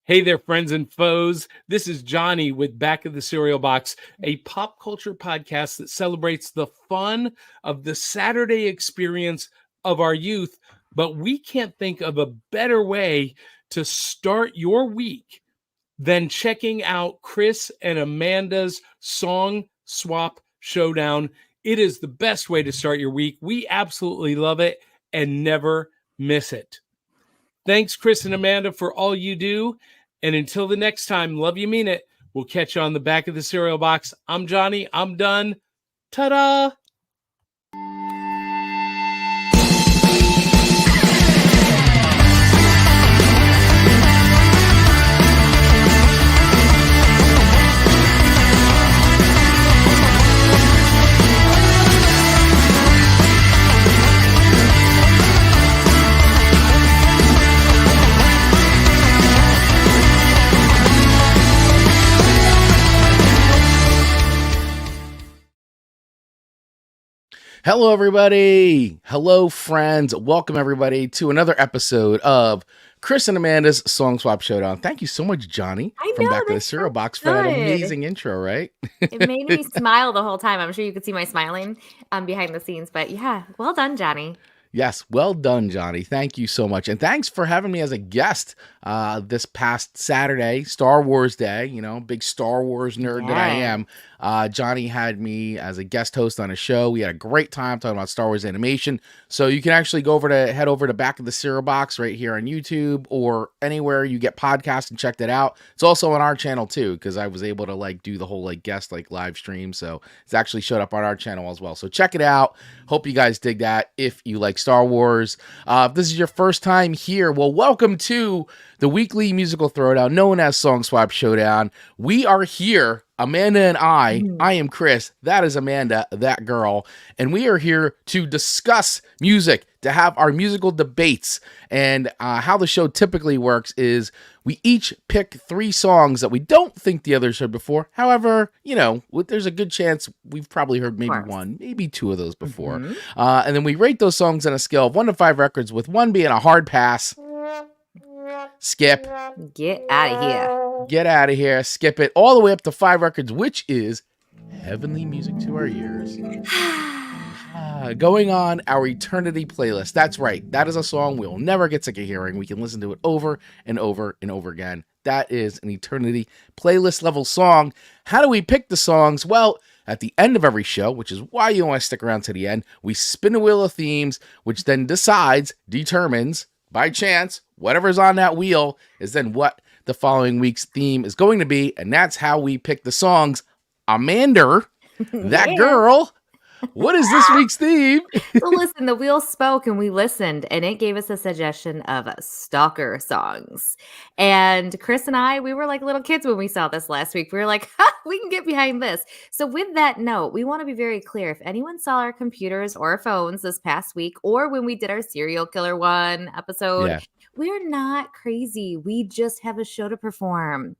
Hey there, friends and foes. This is Johnny with Back of the Cereal Box, a pop culture podcast that celebrates the fun of the Saturday experience of our youth. But we can't think of a better way to start your week than checking out Chris and Amanda's Song Swap Showdown. It is the best way to start your week. We absolutely love it and never miss it. Thanks, Chris and Amanda, for all you do. And until the next time, love you, mean it. We'll catch you on the Back of the Cereal Box. I'm Johnny. I'm done. Ta-da! Hello, everybody. Hello, friends. Welcome, everybody, to another episode of Chris and Amanda's Song Swap Showdown. Thank you so much, Johnny, from Back of the Cereal Box for that amazing intro, right? It made me smile the whole time. I'm sure you could see my smiling behind the scenes, but yeah, well done, Johnny. Yes, well done, Johnny. Thank you so much. And thanks for having me as a guest this past Saturday, Star Wars Day, big Star Wars nerd that I am. Johnny had me as a guest host on a show. We had a great time talking about Star Wars animation. So you can actually head over to Back of the Cereal Box right here on YouTube or anywhere you get podcasts and check that out. It's also on our channel too, because I was able to do the whole guest live stream. So it's actually showed up on our channel as well. So check it out. Hope you guys dig that if you like Star Wars. If this is your first time here, well, welcome to the weekly musical throwdown known as Song Swap Showdown. We are here, Amanda and I am Chris, that is Amanda, that girl, and we are here to discuss music, to have our musical debates. And how the show typically works is we each pick 3 songs that we don't think the others heard before. However, there's a good chance we've probably heard maybe 1, maybe 2 of those before. And then we rate those songs on a scale of 1 to 5 records, with 1 being a hard pass. Skip. Get out of here. Get out of here. Skip it. All the way up to 5 records, which is heavenly music to our ears. Going on our eternity playlist. That's right. That is a song we'll never get sick of hearing. We can listen to it over and over and over again. That is an eternity playlist level song. How do we pick the songs? Well, at the end of every show, which is why you want to stick around to the end, we spin a wheel of themes, which then determines, by chance, whatever's on that wheel is then what the following week's theme is going to be. And that's how we pick the songs. Amanda, that girl, what is this week's theme? So listen, the wheel spoke and we listened, and it gave us a suggestion of Stalker songs. And Chris and I, we were like little kids when we saw this last week. We were like, we can get behind this. So with that note, we want to be very clear. If anyone saw our computers or phones this past week, or when we did our serial killer one episode, we're not crazy. We just have a show to perform.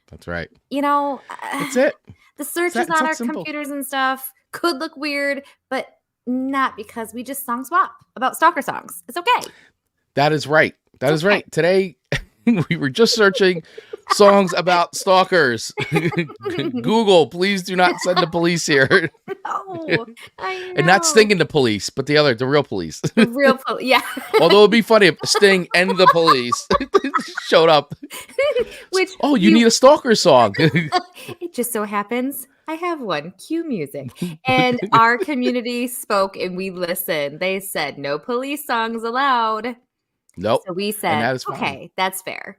That's right. That's it. The searches on our computers and stuff could look weird, but not, because we just song swap about Stalker songs. It's okay. That is right. That is right. Today, we were just searching songs about stalkers. Google, please do not send the police here. No, I know. And not Sting and the police, but the real police. The real police, yeah. Although it would be funny if Sting and the police showed up. You need a stalker song. It just so happens I have one. Cue music. And our community spoke and we listened. They said no police songs allowed. Nope. So we said, okay, that's fair.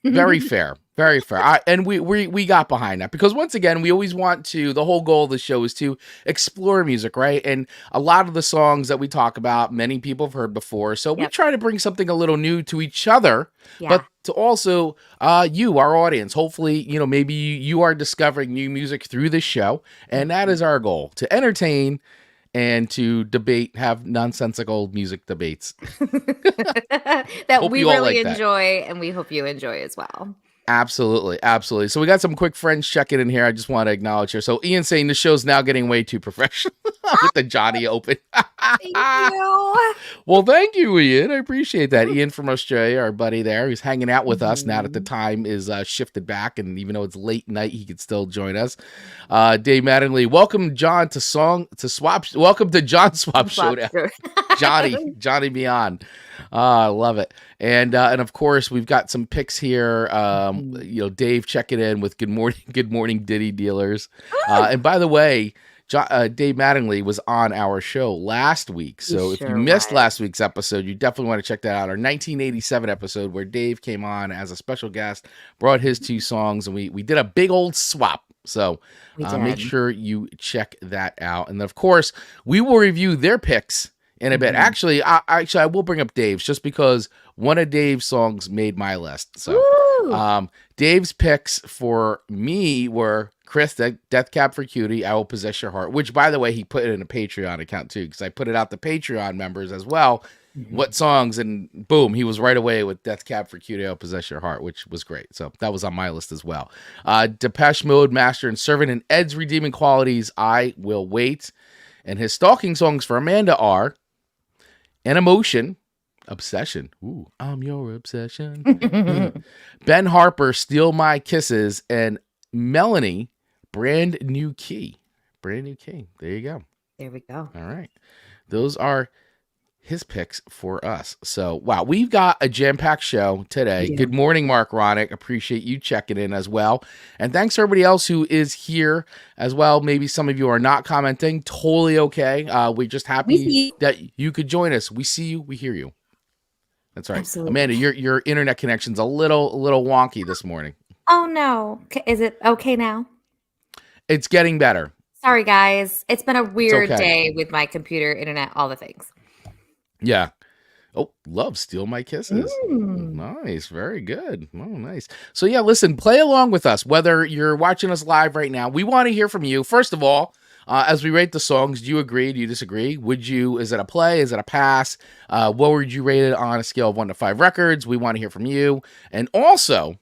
Very fair. Very fair. And we got behind that, because once again, we always want to, the whole goal of the show is to explore music, right? And a lot of the songs that we talk about, many people have heard before. So we try to bring something a little new to each other, but to also you, our audience. Hopefully, maybe you are discovering new music through this show. And that is our goal, to entertain and to debate, have nonsensical music debates. That we really enjoy, and we hope you enjoy as well. Absolutely, absolutely. So we got some quick friends checking in here. I just want to acknowledge here. So Ian saying the show's now getting way too professional with the Johnny Open. Thank you. Well, thank you, Ian. I appreciate that. Ian from Australia, our buddy there, who's hanging out with us now that the time is shifted back, and even though it's late night, he could still join us. Dave Mattingly, welcome John to Swap. Welcome to John Swap Showdown. Johnny Beyond. I love it. And of course we've got some picks here. Dave checking in with good morning Diddy dealers. And by the way, Dave Mattingly was on our show last week. So if you missed last week's episode, you definitely want to check that out. Our 1987 episode where Dave came on as a special guest, brought his 2 songs, and we did a big old swap. So make sure you check that out. And of course, we will review their picks in a bit. Actually, I will bring up Dave's just because one of Dave's songs made my list. So Dave's picks for me were Chris, Death Cab for Cutie, I Will Possess Your Heart, which, by the way, he put it in a Patreon account too, because I put it out to Patreon members as well. What songs, and boom, he was right away with Death Cab for Cutie, I Will Possess Your Heart, which was great. So that was on my list as well. Depeche Mode, Master and Servant, and Ed's redeeming qualities, I Will Wait. And his stalking songs for Amanda are An Emotion, Obsession. Ooh, I'm your obsession. Ben Harper, Steal My Kisses, and Melanie, Brand New Key. Brand New Key. There you go. There we go. All right. Those are his picks for us. So, wow, we've got a jam-packed show today. Yeah. Good morning, Mark Ronick. Appreciate you checking in as well. And thanks to everybody else who is here as well. Maybe some of you are not commenting. Totally okay. We're just happy that you could join us. We see you. We hear you. That's right. Absolutely. Amanda, your internet connection's a little wonky this morning. Oh, no. Is it okay now? It's getting better. Sorry, guys. It's been a weird day with my computer, internet, all the things. Yeah. Oh, love Steal My Kisses. Nice. Very good. Oh, nice. So, yeah, listen, play along with us. Whether you're watching us live right now, we want to hear from you. First of all, as we rate the songs, do you agree? Do you disagree? Is it a play? Is it a pass? What would you rate it on a scale of 1 to 5 records? We want to hear from you. And also,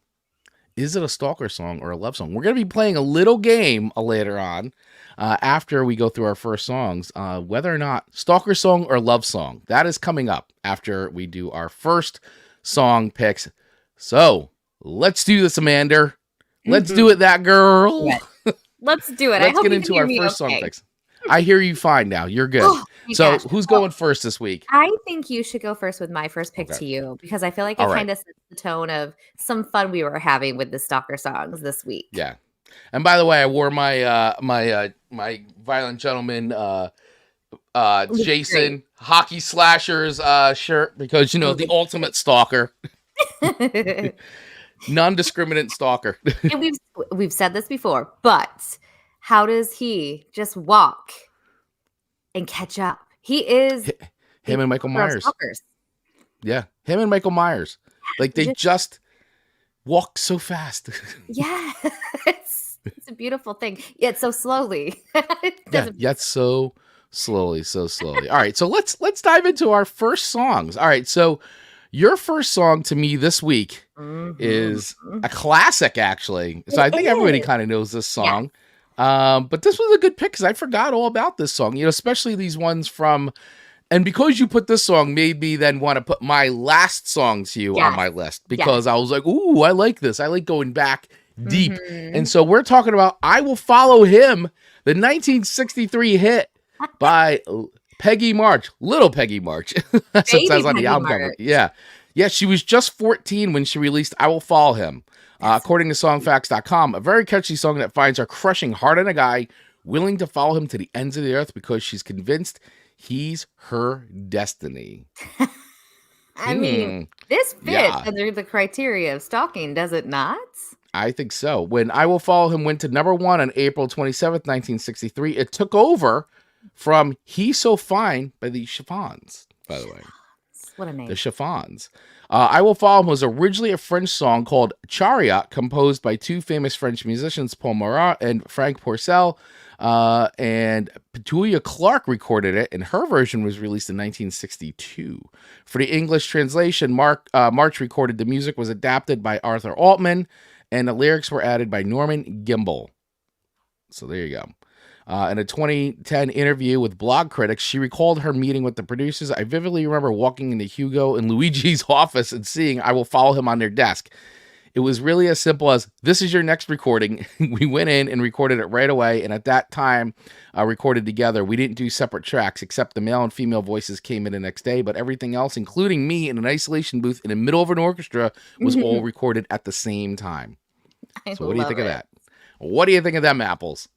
is it a stalker song or a love song? We're going to be playing a little game later on after we go through our first songs, whether or not stalker song or love song. That is coming up after we do our first song picks. So let's do this, Amanda. Let's do it, that girl. Yeah. Let's do it. Let's get into our first song picks. I hear you fine now. You're good. So who's going first this week? I think you should go first with my first pick to you, because I feel like it kind of sets the tone of some fun we were having with the stalker songs this week. Yeah. And by the way, I wore my my Violent Gentleman Jason Hockey Slashers shirt because, the ultimate stalker. Non-discriminant stalker. And we've said this before, but how does he just walk and catch up? He is him and Michael Myers. Stalkers. Yeah, him and Michael Myers. Like they just walk so fast. Yeah, it's a beautiful thing. Yet so slowly. Yet so slowly. All right, so let's dive into our first songs. All right, so your first song to me this week is a classic, actually. So I think everybody kind of knows this song. Yeah. But this was a good pick because I forgot all about this song, especially these ones from, and because you put this song made me then want to put my last song to you on my list because I was like, ooh, I like this. I like going back deep. And so we're talking about I Will Follow Him, the 1963 hit by Peggy March, little Peggy March. That's what it says on the album cover. Yeah. Yeah, she was just 14 when she released I Will Follow Him. According to songfacts.com, a very catchy song that finds her crushing heart in a guy willing to follow him to the ends of the earth because she's convinced he's her destiny. I mean, this fits under the criteria of stalking, does it not? I think so. When I Will Follow Him went to number 1 on April 27th, 1963, it took over from He's So Fine by the Chiffons, by the way. What a name. The Chiffons. I Will Follow Him was originally a French song called Chariot, composed by 2 famous French musicians, Paul Marat and Frank Pourcel. And Petula Clark recorded it, and her version was released in 1962. For the English translation, March recorded the music was adapted by Arthur Altman, And the lyrics were added by Norman Gimbel. So there you go. In a 2010 interview with Blog Critics, she recalled her meeting with the producers. I vividly remember walking into Hugo and Luigi's office and seeing I will follow him on their desk. It was really as simple as, this is your next recording. We went in and recorded it right away. And at that time, recorded together. We didn't do separate tracks, except the male and female voices came in the next day. But everything else, including me in an isolation booth in the middle of an orchestra, was all recorded at the same time. So what do you think of that? What do you think of them apples?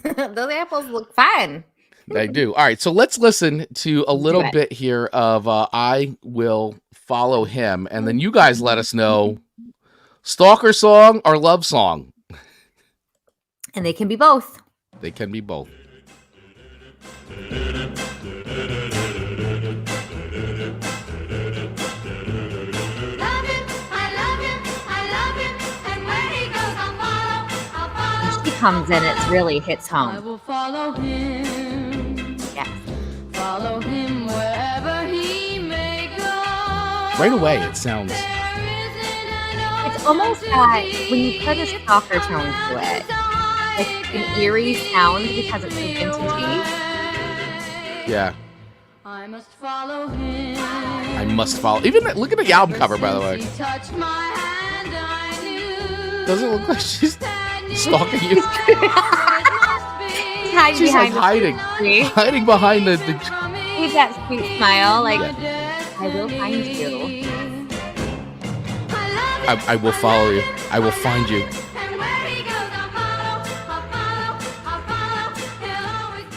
Those apples look fine. They do. All right. So let's listen to a little bit here of I Will Follow Him. And then you guys let us know, stalker song or love song? And they can be both. They can be both. Comes in, it really hits home. I will follow him. Yes. Follow him wherever he may go. Right away, it sounds. It's almost like when you put a stalker tone to it, like an eerie sound because it's so vintagey. Yeah. I must follow him. I must follow. Even look at the album cover, by the way. Doesn't it look like she's stalking you? She's like hiding behind the. With that sweet smile, like I will find you. I will follow you. I will find you.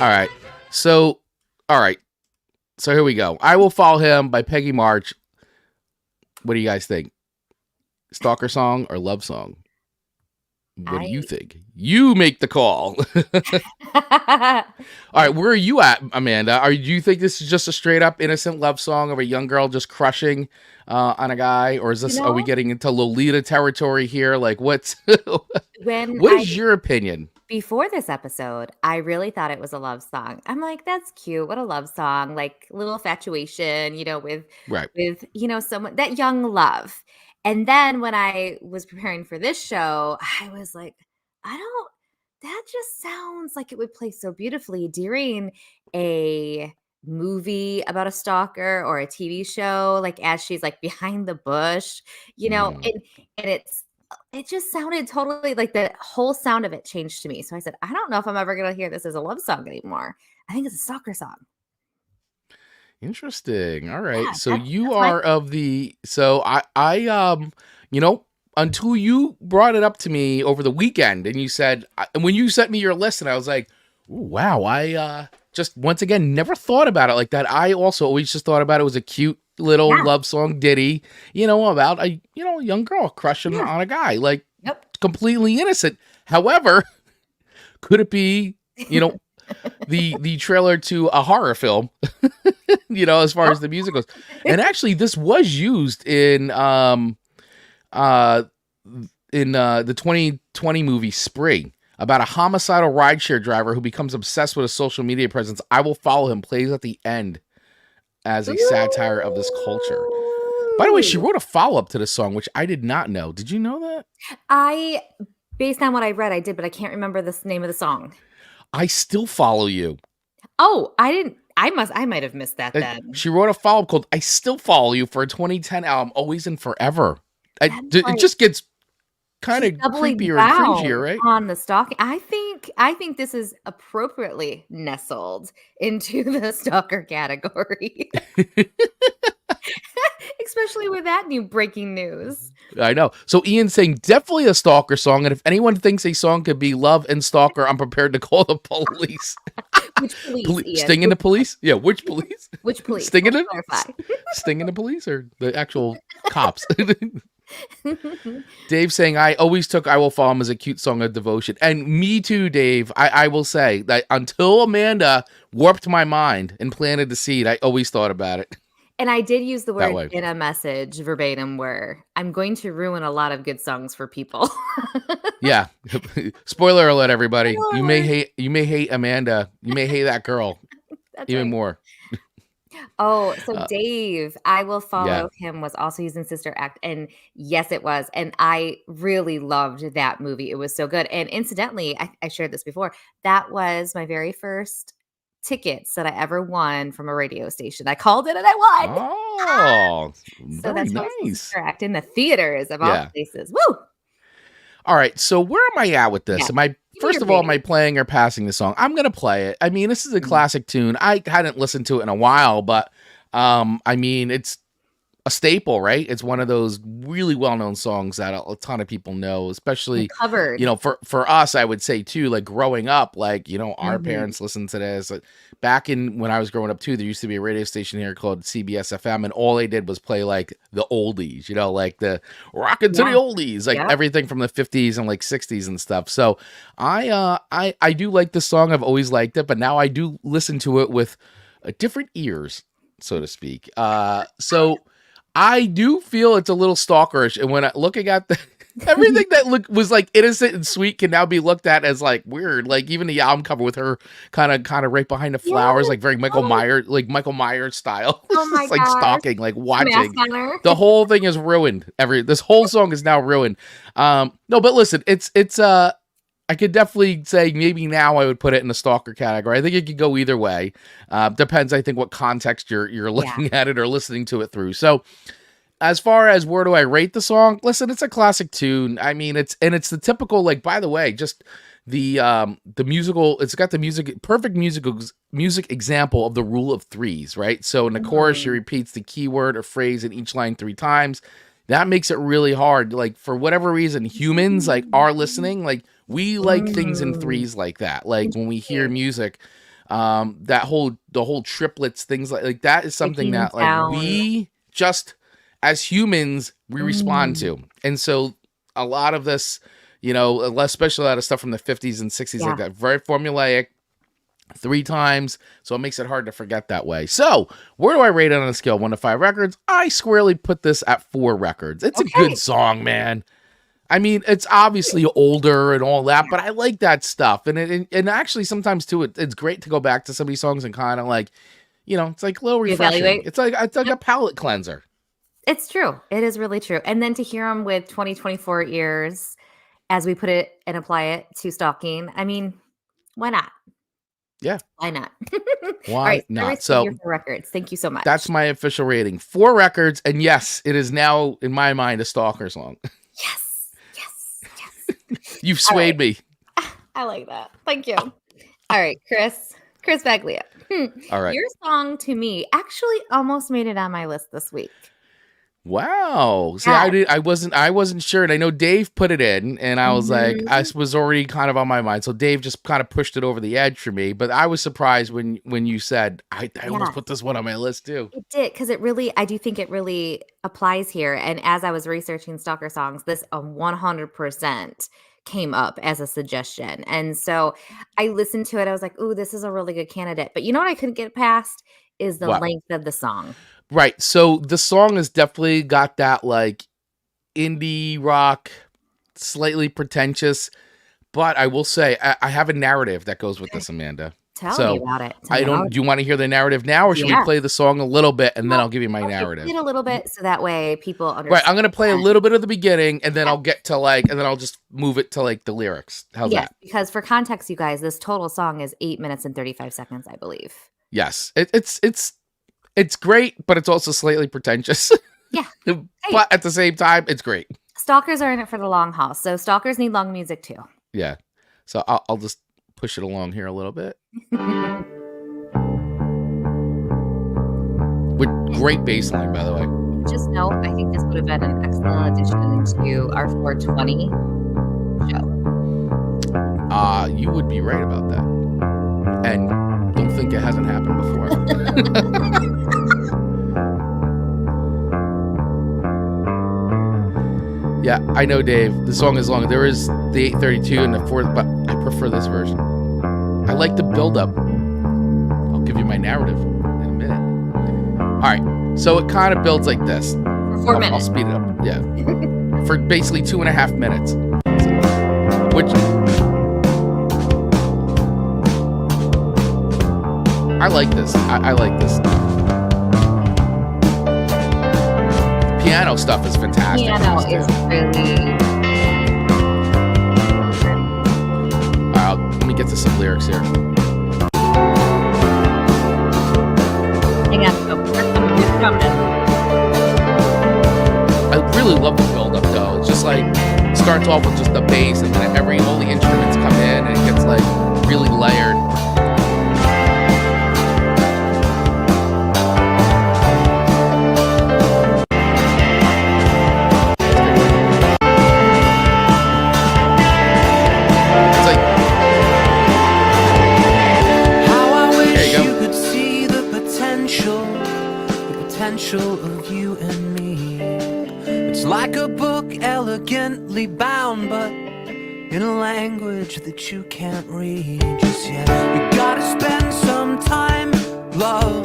All right. So here we go. I Will Follow Him by Peggy March. What do you guys think? Stalker song or love song? What do you think? You make the call. All right, where are you at, Amanda? Do you think this is just a straight up innocent love song of a young girl just crushing on a guy, or is this? Are we getting into Lolita territory here? Like, what's what is your opinion? Before this episode, I really thought it was a love song. I'm like, that's cute. What a love song! Like little infatuation, with someone, that young love. And then when I was preparing for this show, I was like, that just sounds like it would play so beautifully during a movie about a stalker or a TV show, like as she's like behind the bush, and it just sounded totally like the whole sound of it changed to me. So I said, I don't know if I'm ever going to hear this as a love song anymore. I think it's a stalker song. Interesting. All right. Yeah, so you are of the, so I until you brought it up to me over the weekend and you said, and when you sent me your list and I was like, ooh, wow, I just once again never thought about it like that. I also always just thought about it was a cute little love song ditty, about a young girl crushing on a guy, like completely innocent. However, could it be, the trailer to a horror film, as far as the music goes? And actually, this was used in the 2020 movie Spree, about a homicidal rideshare driver who becomes obsessed with a social media presence. I Will Follow Him plays at the end as a satire of this culture. By the way, she wrote a follow-up to this song, which I did not know. Did you know that? Based on what I read, I did, but I can't remember the name of the song. I Still Follow You. Oh, I didn't. I might have missed that then. She wrote a follow-up called I Still Follow You for a 2010 album, Always and Forever. It just gets kind of creepier and cringier, right? On the stalking. I think this is appropriately nestled into the stalker category. Especially with that new breaking news. I know. So Ian's saying definitely a stalker song, and if anyone thinks a song could be love and stalker, I'm prepared to call the police. Which police, Ian? Stinging the police? Yeah, which police? Which police? Stinging the police or the actual cops? Dave saying, I always took I Will Follow Him as a cute song of devotion. And me too, Dave. I will say that until Amanda warped my mind and planted the seed, I always thought about it. And I did use the word in a message verbatim where I'm going to ruin a lot of good songs for people. Yeah. Spoiler alert, everybody. You may hate Amanda. You may hate that girl even more. Oh, so Uh, Dave, I Will yeah. Follow Him was also used in Sister Act. And yes, it was. And I really loved that movie. It was so good. And incidentally, I shared this before. That was my very first tickets that I ever won from a radio station. I called it and I won. Oh, So very that's why it's nice. Sister Act in the theaters of all Yeah. places. Woo! All right. So where am I at with this? Yeah. Am I Give me first your of all, am I rating. playing or passing the song? I'm gonna play it. I mean, this is a Mhm. classic tune. I hadn't listened to it in a while, but I mean, it's a staple, right? It's one of those really well-known songs that a ton of people know, especially, Covered. for us, I would say too, like growing up, like, our Mhm. parents listened to this. Like, back in when I was growing up too, there used to be a radio station here called CBS FM, and all they did was play like the oldies, like the rockin' to the Yeah. oldies, like Yep. everything from the 50s and like 60s and stuff. So I do like this song. I've always liked it, but now I do listen to it with different ears, so to speak. So I do feel it's a little stalkerish, and when looking at everything that was like innocent and sweet can now be looked at as like weird. Like even the album cover with her kind of right behind the flowers, like very Michael Myers style. Oh my It's like gosh. stalking, like watching. Mask on her. The whole thing is ruined. This whole song is now ruined. No, but listen, it's I could definitely say maybe now I would put it in the stalker category. I think it could go either way. Depends, I think, what context you're looking at it or listening to it through. So, as far as where do I rate the song? Listen, it's a classic tune. I mean, it's the typical, like, by the way, just the musical. It's got the perfect music example of the rule of threes, right? So in the chorus, she repeats the keyword or phrase in each line 3 times. That makes it really hard. Like, for whatever reason, humans like are listening. Like, we like things in threes like that. Like when we hear music, the whole triplets, things like that is something that like we just as humans we respond to. And so a lot of this, especially a lot of stuff from the 50s and 60s like that, very formulaic. 3 times, so it makes it hard to forget that way. So, where do I rate it on a scale of 1 to 5 records? I squarely put this at 4 records. It's a good song, man. I mean, it's obviously older and all that, but I like that stuff. And actually, sometimes too, it's great to go back to some of these songs and kind of like, it's like a little refreshing. Reevaluate. It's like a palate cleanser. It's true. It is really true. And then to hear them with 2024 ears, as we put it and apply it to stalking, I mean, why not? Yeah. Why not? Why All right, not? So records. Thank you so much. that's my official rating. 4 records, and yes, it is now in my mind a Stalker song. Yes. You've swayed me. I like that. Thank you. All right, Chris Baglia. All right. Your song to me actually almost made it on my list this week. Wow. See, Yeah. I wasn't sure. And I know Dave put it in, and I was like, I was already kind of on my mind. So Dave just kind of pushed it over the edge for me. But I was surprised when you said, I almost put this one on my list too. It did, because I do think it really applies here. And as I was researching Stalker songs, this 100% came up as a suggestion. And so I listened to it. I was like, ooh, this is a really good candidate. But you know what I couldn't get past is the What? length of the song. Right. So the song has definitely got that like indie rock, slightly pretentious. But I will say, I have a narrative that goes with this, Amanda. Tell me about it. Do you want to hear the narrative now, or should we play the song a little bit and then I'll give you my narrative? Play it a little bit so that way people understand. Right, I'm gonna play a little bit of the beginning, and then I'll get to and then I'll just move it to like the lyrics. How's that? Because for context, you guys, this total song is 8 minutes and 35 seconds, I believe. Yes, it's great, but it's also slightly pretentious. Yeah, but at the same time, it's great. Stalkers are in it for the long haul, so stalkers need long music too. Yeah, so I'll just push it along here a little bit. With great bass line, by the way. Just know, I think this would have been an excellent addition to our 420 show. You would be right about that. And don't think it hasn't happened before. Yeah, I know, Dave. The song is long. There is the 832 and the 4th, but I prefer this version. I like the build-up. I'll give you my narrative in a minute. All right, so it kind of builds like this. For 4 minutes. I'll speed it up. Yeah, for basically 2.5 minutes. Which I like this. I like this. piano stuff is fantastic. Piano is really. Let me get to some lyrics here. Hang on, it's coming. I really love the build-up though. It's just like it starts off with just the bass, and then all the instruments come in, and it gets like really layered. It's like How I wish There you go. you could see the potential of you and me. It's like a book elegantly bound, but in a language that you can't read just yet. You gotta spend some time, love.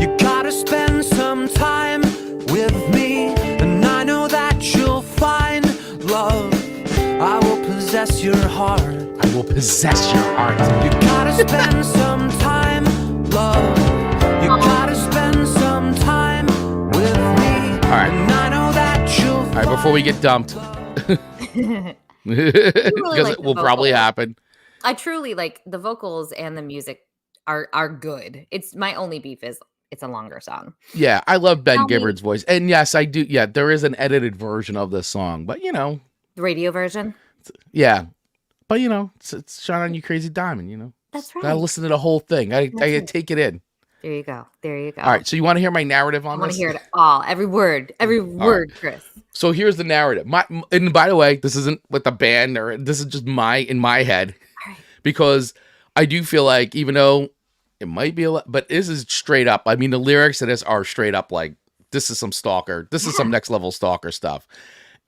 You gotta spend some time with me, and I know that you'll find love. I will possess your heart. I will possess your heart. You gotta spend some time, love. You gotta spend some time with me. All right. And I know that you'll All right, before we get dumped, because like it will the probably vocals. happen. I truly like the vocals and the music are good. It's my only beef is it's a longer song. Yeah, I love Ben Tell me- Gibbard's voice, and yes, I do. Yeah, there is an edited version of this song, but The radio version. yeah, but it's Shine on You Crazy Diamond. That's right. Gotta listen to the whole thing. I gotta right. take it in. There you go. There you go. All right, so you want to hear my narrative I on want this? to hear it all. Every word, Chris. So here's the narrative. And by the way, this isn't with the band, or this is just in my head, All right. because I do feel like, even though it might be a lot, but this is straight up. I mean, the lyrics of this are straight up like, this is some Stalker. This is some next level Stalker stuff.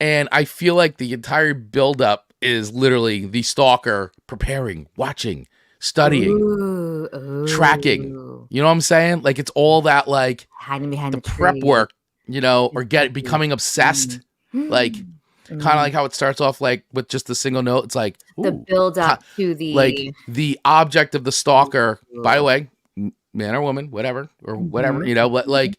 And I feel like the entire buildup is literally the Stalker preparing, watching, studying, Ooh. tracking. You know what I'm saying? Like, it's all that, like, Hiding behind the the prep tree. work, or becoming obsessed. Like, kind of like how it starts off, like, with just a single note. It's like, the ooh, build up to the like the object of the Stalker, by the way, man or woman, whatever, but like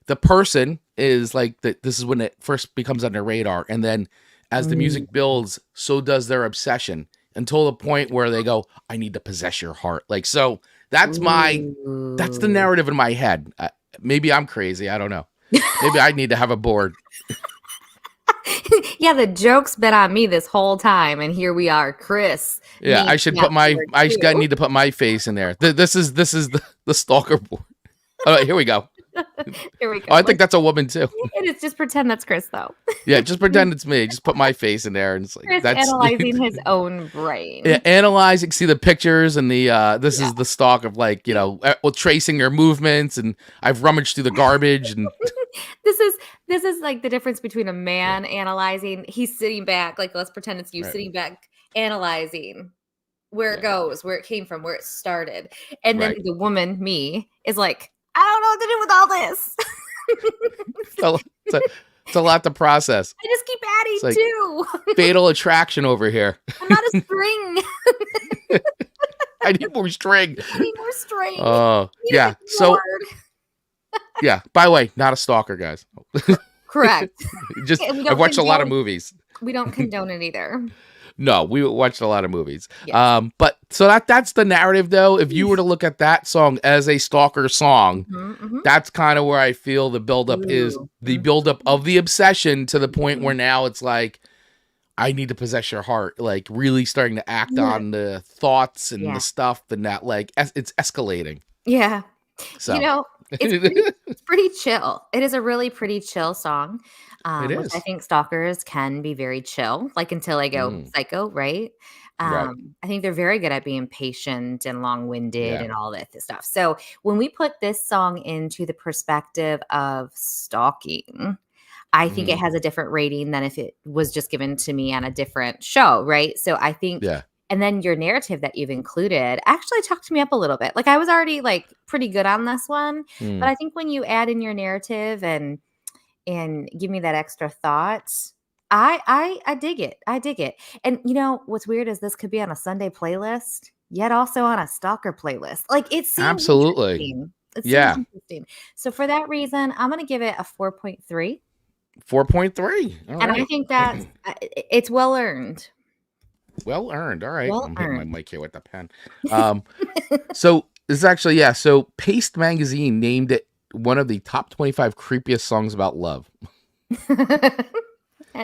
the person is like this is when it first becomes on their radar, and then as the music builds, so does their obsession, until the point where they go, I need to possess your heart. Like, so that's the narrative in my head. Maybe I'm crazy, I don't know. Maybe I need to have a board. Yeah, the joke's been on me this whole time, and here we are, Chris. Yeah, I should put need to put my face in there. This is the Stalker board. All right, here we go. Here we go. Oh, I think that's a woman too. It is. Just pretend that's Chris, though. Yeah, just pretend it's me. Just put my face in there, and it's like Chris that's analyzing his own brain. Yeah, analyzing, see the pictures, and this is the stalk of, like, tracing their movements, and I've rummaged through the garbage, and This is like the difference between a man analyzing. He's sitting back, like, let's pretend it's you sitting back analyzing where it goes, where it came from, where it started, and then the woman, me, is like, I don't know what to do with all this. it's a lot to process. I just keep adding It's like too. Fatal attraction over here. I'm not a string. I need more string. I need more string. Oh, Need yeah. a So, cord. yeah. By the way, not a stalker, guys. Correct. Just Yeah, we don't I've watched a lot of condone- movies. We don't condone it either. No, we watched a lot of movies. Yes. But so that's the narrative, though. If you were to look at that song as a Stalker song, Mm-hmm. that's kind of where I feel the buildup is. The buildup of the obsession to the point where now it's like, I need to possess your heart, like really starting to act on the thoughts and the stuff, and that, like, it's escalating. Yeah. So It's pretty chill. It is a really pretty chill song. It Which is. I think stalkers can be very chill, like until they go psycho, right? Right. I think they're very good at being patient and long-winded Yeah. and all that stuff. So when we put this song into the perspective of stalking, I think it has a different rating than if it was just given to me on a different show, right? So I think and then your narrative that you've included actually talked me up a little bit. Like, I was already, like, pretty good on this one, but I think when you add in your narrative and give me that extra thought, I dig it. I dig it. And what's weird is this could be on a Sunday playlist, yet also on a Stalker playlist. Like, it seems Absolutely. interesting. It seems Yeah. interesting. So for that reason, I'm gonna give it a 4.3. 4.3. All And right. I think that's it's well earned. Well earned. All right. Well I'm hitting my earned. mic here with the pen. So this is actually, yeah. So Paste Magazine named it one of the top 25 creepiest songs about love,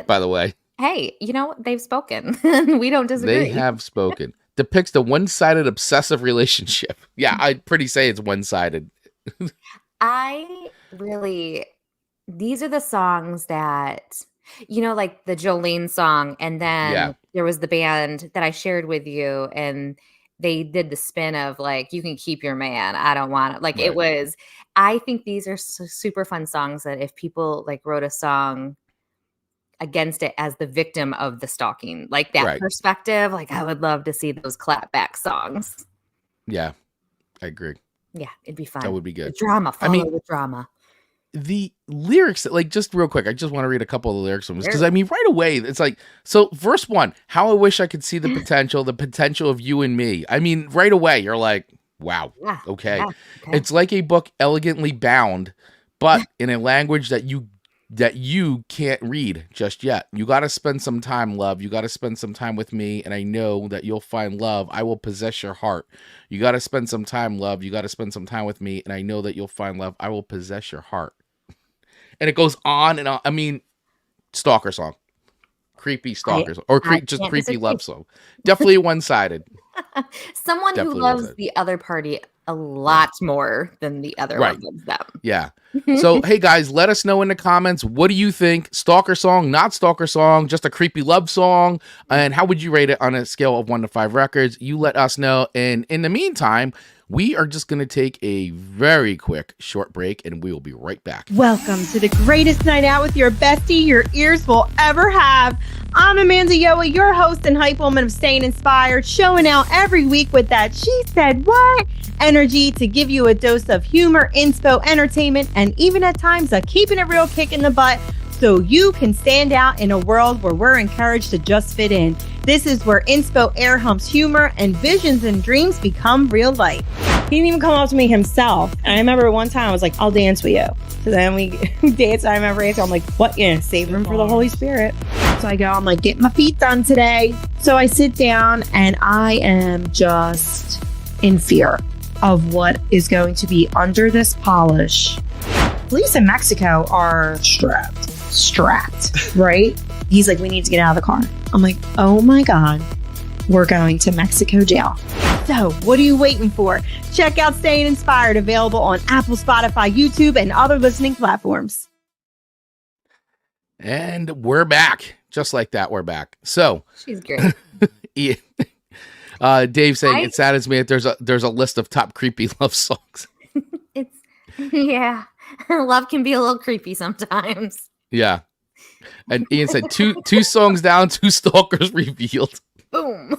by the way. Hey, you know, they've spoken. We don't disagree. They have spoken. Depicts the one-sided obsessive relationship. Yeah, I'd pretty say it's one-sided. These are the songs that, you know, like the Jolene song, and then Yeah. there was the band that I shared with you, and they did the spin of like, you can keep your man, I don't want it. Like it Right. was, I think these are super fun songs that if people like wrote a song against it as the victim of the stalking, like that Right. perspective, like I would love to see those clapback songs. Yeah, I agree. Yeah, it'd be fun. That would be The good. drama, I mean, follow the drama. the lyrics, like, just real quick, I just want to read a couple of the lyrics from this because Sure. I mean, right away, it's like, so verse 1, how I wish I could see the potential of you and me. I mean, right away, you're like, wow, Yeah. okay. Yeah, okay. It's like a book elegantly bound, but in a language that you can't read just yet. You got to spend some time, love. You got to spend some time with me, and I know that you'll find love. I will possess your heart. You got to spend some time, love. You got to spend some time with me, and I know that you'll find love. I will possess your heart. And it goes on and on. I mean, stalker song. Creepy stalker song. Or just can't creepy disagree. love song. Definitely one-sided. Someone Definitely who loves was it. the other party a lot more than the other Right. one loves them. Yeah. So, hey guys, let us know in the comments. What do you think? Stalker song, not stalker song, just a creepy love song? And how would you rate it on a scale of 1 to 5 records? You let us know. And in the meantime, we are just going to take a very quick short break and we will be right back. Welcome to the greatest night out with your bestie your ears will ever have. I'm Amanda Yoa, your host and hype woman of Staying Inspired, showing out every week with that she said what energy to give you a dose of humor, inspo, entertainment, and even at times a keeping it real kick in the butt so you can stand out in a world where we're encouraged to just fit in. This is where inspo air humps humor and visions and dreams become real life. He didn't even come up to me himself. And I remember one time I was like, I'll dance with you. So then we danced. I remember I'm like, what? Yeah, save room for the Holy Spirit. So I go, I'm like, get my feet done today. So I sit down and I am just in fear of what is going to be under this polish. Police in Mexico are strapped, right? He's like, we need to get out of the car. I'm like, oh my God, we're going to Mexico jail. So what are you waiting for? Check out Staying Inspired, available on Apple, Spotify, YouTube, and other listening platforms. And we're back. Just like that, we're back. So, She's great. Ian, Dave saying, it saddens me that there's a list of top creepy love songs. It's yeah. Love can be a little creepy sometimes. Yeah. And Ian said, two songs down, 2 stalkers revealed. Boom.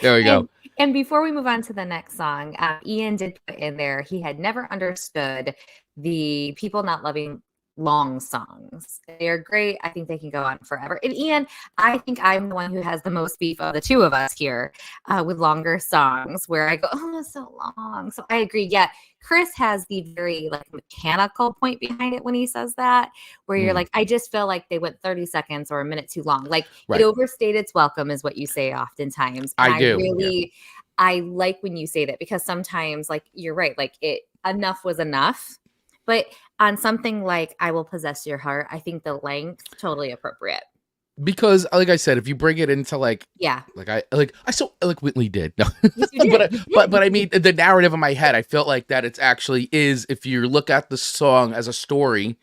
There we go. And before we move on to the next song, Ian did put in there, he had never understood the people not loving long songs. They're great. I think they can go on forever. And Ian, I think I'm the one who has the most beef of the two of us here with longer songs where I go, oh, it's so long. So I agree. Yeah. Chris has the very like mechanical point behind it when he says that, where you're like, I just feel like they went 30 seconds or a minute too long. Like Right. It overstayed its welcome is what you say oftentimes. And I do. Really, I like when you say that because sometimes like you're right, like enough was enough. But on something like I Will Possess Your Heart, I think the length totally appropriate. Because, like I said, if you bring it into like Yeah. I so eloquently did. No. Yes, you did. but I mean the narrative in my head, I felt like that it's actually is, if you look at the song as a story,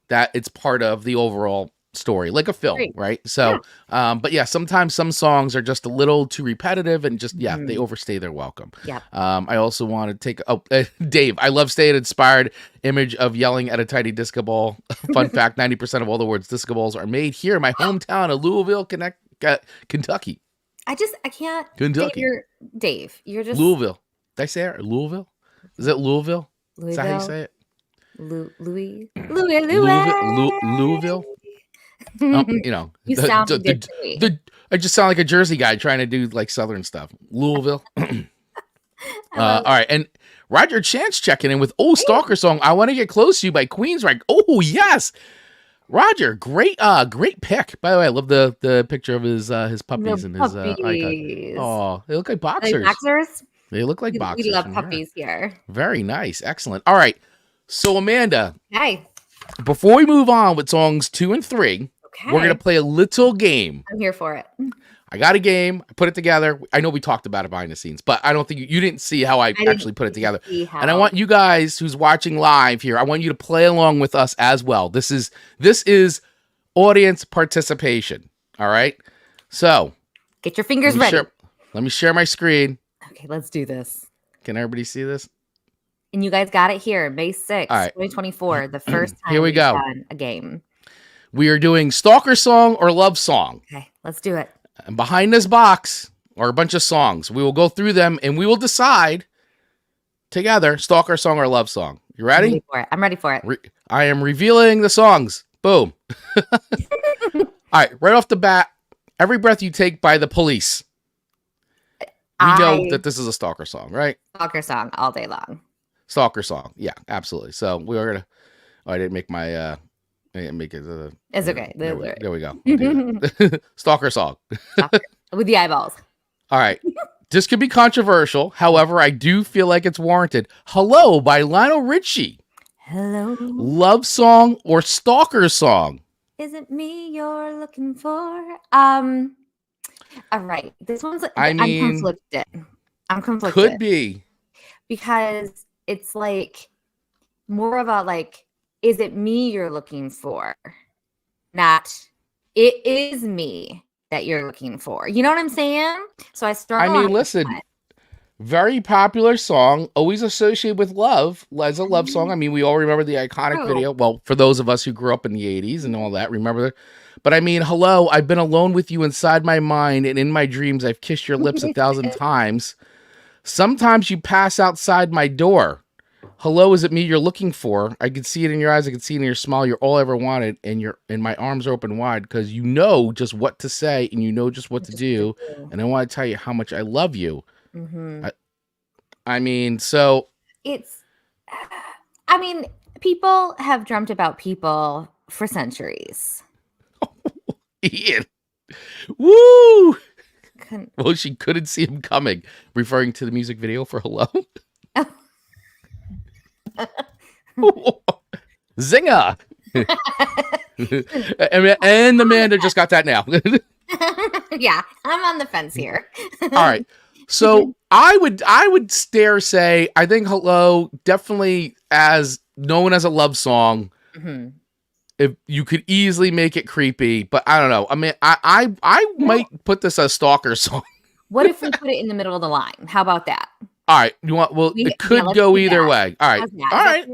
that it's part of the overall story, like a film, right? So but yeah, sometimes some songs are just a little too repetitive and just they overstay their welcome. Yeah. I also want to take Dave, I love Staying Inspired, image of yelling at a tiny disco ball. Fun fact, 90% of all the words disco balls are made here in my hometown of Louisville, Kentucky. I can't. Kentucky. Dave, you're just Louisville. Did I say it? Louisville? Is it Louisville? Is that how you say it? Louisville. You know, You sound good to me. I just sound like a Jersey guy trying to do like Southern stuff. Louisville. All right. And Roger Chance checking in with Stalker song. I Want to Get Close to You by Queensryche. Oh, yes. Roger, great pick. By the way, I love the picture of his puppies and his icon. Puppies. Oh, they look like Are they boxers. boxers? They look like boxers. We love from here. puppies here. Very nice. Excellent. All right. So Amanda, Hey. before we move on with songs 2 and 3, Okay. we're going to play a little game. I'm here for it. I got a game. I put it together. I know we talked about it behind the scenes, but I don't think you didn't see how I actually put it together. And I want you guys who's watching live here, I want you to play along with us as well. This is audience participation. All right. So get your fingers ready. Let me share my screen. Okay, let's do this. Can everybody see this? And you guys got it here, May 6th, All right. 2024, the first time Here we go. done a game. We are doing Stalker song or love song. Okay, let's do it. And behind this box are a bunch of songs. We will go through them and we will decide together Stalker song or love song. You ready? I'm ready for it. I am revealing the songs. Boom. All right, right off the bat, Every Breath You Take by The Police. We know that this is a Stalker song, right? Stalker song all day long. Stalker song. Yeah, absolutely. So we are going to, I didn't make my, I didn't make it. It's okay. There we go. Stalker song. Stalker. With the eyeballs. All right. This could be controversial. However, I do feel like it's warranted. Hello by Lionel Richie. Hello. Love song or Stalker song? Is it me you're looking for? All right. This one's I'm conflicted. I'm conflicted. Could be. Because it's like more of a like, is it me you're looking for? Not it is me that you're looking for. You know what I'm saying? So I struggle. I mean, listen, very popular song, always associated with love as a love song. I mean, we all remember the iconic video. Well, for those of us who grew up in the 80s and all that, remember. But I mean, hello, I've been alone with you inside my mind, and in my dreams, I've kissed your lips 1,000 times. Sometimes you pass outside my door. Hello, is it me you're looking for? I can see it in your eyes. I can see it in your smile. You're all I ever wanted, and my arms are open wide because you know just what to say and you know just what to do. And I want to tell you how much I love you. Mm-hmm. I mean, so it's. I mean, people have dreamt about people for centuries. Ian, woo! Well, she couldn't see him coming, referring to the music video for Hello. Zinger! And Amanda just got that now. Yeah, I'm on the fence here. All right. So I would say I think Hello definitely as known as a love song. Mm-hmm. If you could easily make it creepy, but I don't know. I mean, I might put this as Stalker song. What if we put it in the middle of the line? How about that? All right. You want? Well, it could go either way. All right. All right.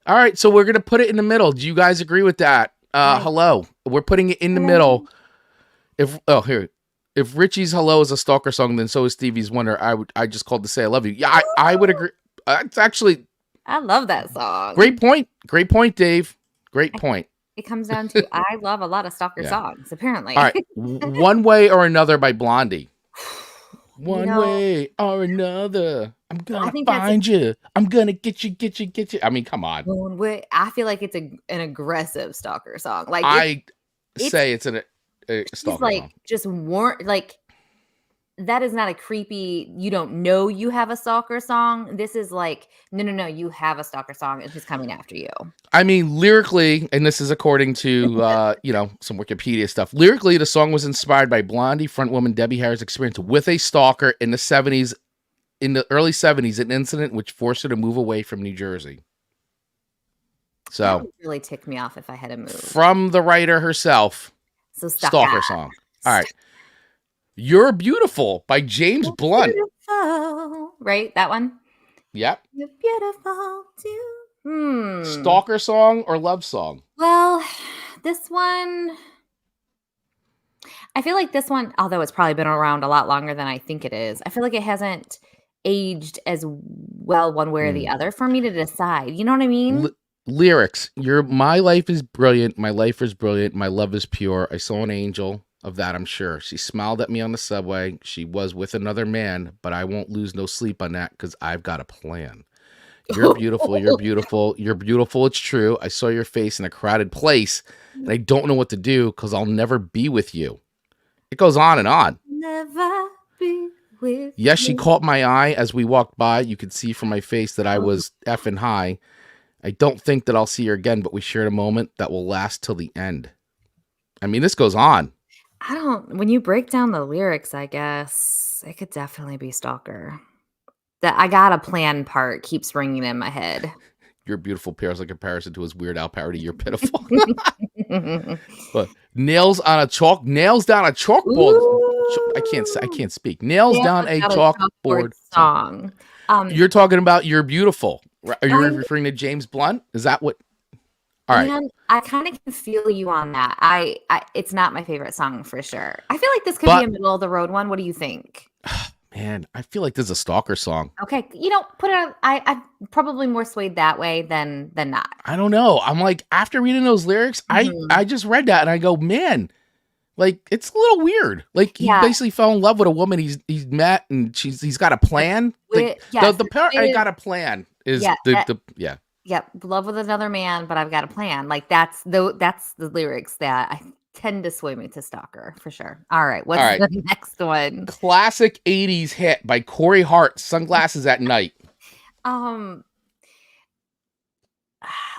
All right. So we're gonna put it in the middle. Do you guys agree with that? Hello. We're putting it in the middle. If Richie's Hello is a Stalker song, then so is Stevie's Wonder. I just called to say I love you. Yeah, I would agree. It's actually. I love that song. Great point. Great point, Dave. Great point. It comes down to I love a lot of Stalker songs, apparently. All right. One Way or Another by Blondie. One way or another. I'm going to find you. I'm going to get you. I mean, come on. One way. I feel like it's an aggressive Stalker song. Like it's a Stalker like song. Just like that is not a creepy, you don't know you have a Stalker song. This is like, no, you have a Stalker song. It's just coming after you. I mean, lyrically, and this is according to, some Wikipedia stuff. Lyrically, the song was inspired by Blondie frontwoman Debbie Harry's experience with a stalker in the early 70s, an incident which forced her to move away from New Jersey. So that would really tick me off if I had to move. From the writer herself. So Stalker song. All right. You're Beautiful by James Blunt. Beautiful. Right? That one? Yep. You're beautiful too. Stalker song or love song? Well, this one, I feel like this one, although it's probably been around a lot longer than I think it is, I feel like it hasn't aged as well one way or the other for me to decide. You know what I mean? Lyrics. My life is brilliant. My life is brilliant. My love is pure. I saw an angel. Of that, I'm sure. She smiled at me on the subway. She was with another man, but I won't lose no sleep on that because I've got a plan. You're beautiful. You're beautiful. You're beautiful. It's true. I saw your face in a crowded place, and I don't know what to do because I'll never be with you. It goes on and on. Never be with Yes, she you. caught my eye as we walked by. You could see from my face that I was effing high. I don't think that I'll see her again, but we shared a moment that will last till the end. I mean, this goes on. When you break down the lyrics, I guess it could definitely be Stalker. The I got a plan part keeps ringing in my head. Your beautiful pales in comparison to his Weird Al parody. You're pitiful. But nails down a chalkboard. I can't speak. Nails down a chalkboard song. You're talking about You're Beautiful. Are you referring to James Blunt? Is that what? All right. Man, I kind of can feel you on that. It's not my favorite song for sure. I feel like this could be a middle of the road one. What do you think? Man, I feel like this is a Stalker song. Okay, put it on. I'm probably more swayed that way than not. I don't know. I'm like, after reading those lyrics, I just read that and I go, man, like it's a little weird. Like he basically fell in love with a woman he's met and he's got a plan. The part I got a plan is Yep, love with another man, but I've got a plan. Like that's the lyrics that I tend to sway me to Stalker for sure. All right, what's the next one? Classic 80s hit by Corey Hart, Sunglasses at Night.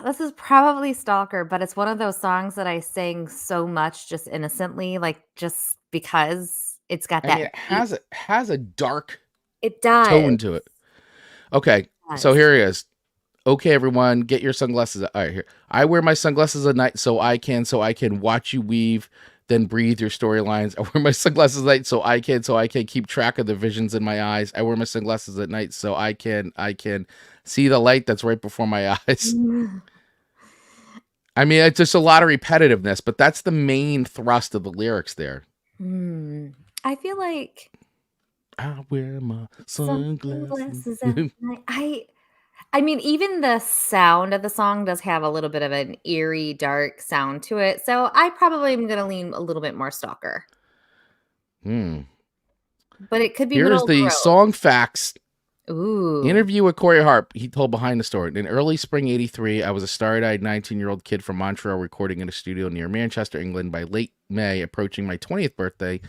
This is probably Stalker, but it's one of those songs that I sing so much just innocently, like just because it's got that. I mean, it has a dark tone to it. Okay, so here he is. Okay, everyone, get your sunglasses. All right, here. I wear my sunglasses at night so I can watch you weave, then breathe your storylines. I wear my sunglasses at night so I can keep track of the visions in my eyes. I wear my sunglasses at night so I can see the light that's right before my eyes. I mean, it's just a lot of repetitiveness, but that's the main thrust of the lyrics there. I feel like I wear my sunglasses at night. I mean, even the sound of the song does have a little bit of an eerie, dark sound to it. So I probably am going to lean a little bit more Stalker. But it could be Here's the song facts. Ooh. Interview with Corey Hart. He told behind the story. In early spring 83, I was a starry-eyed 19-year-old kid from Montreal recording in a studio near Manchester, England. By late May, approaching my 20th birthday,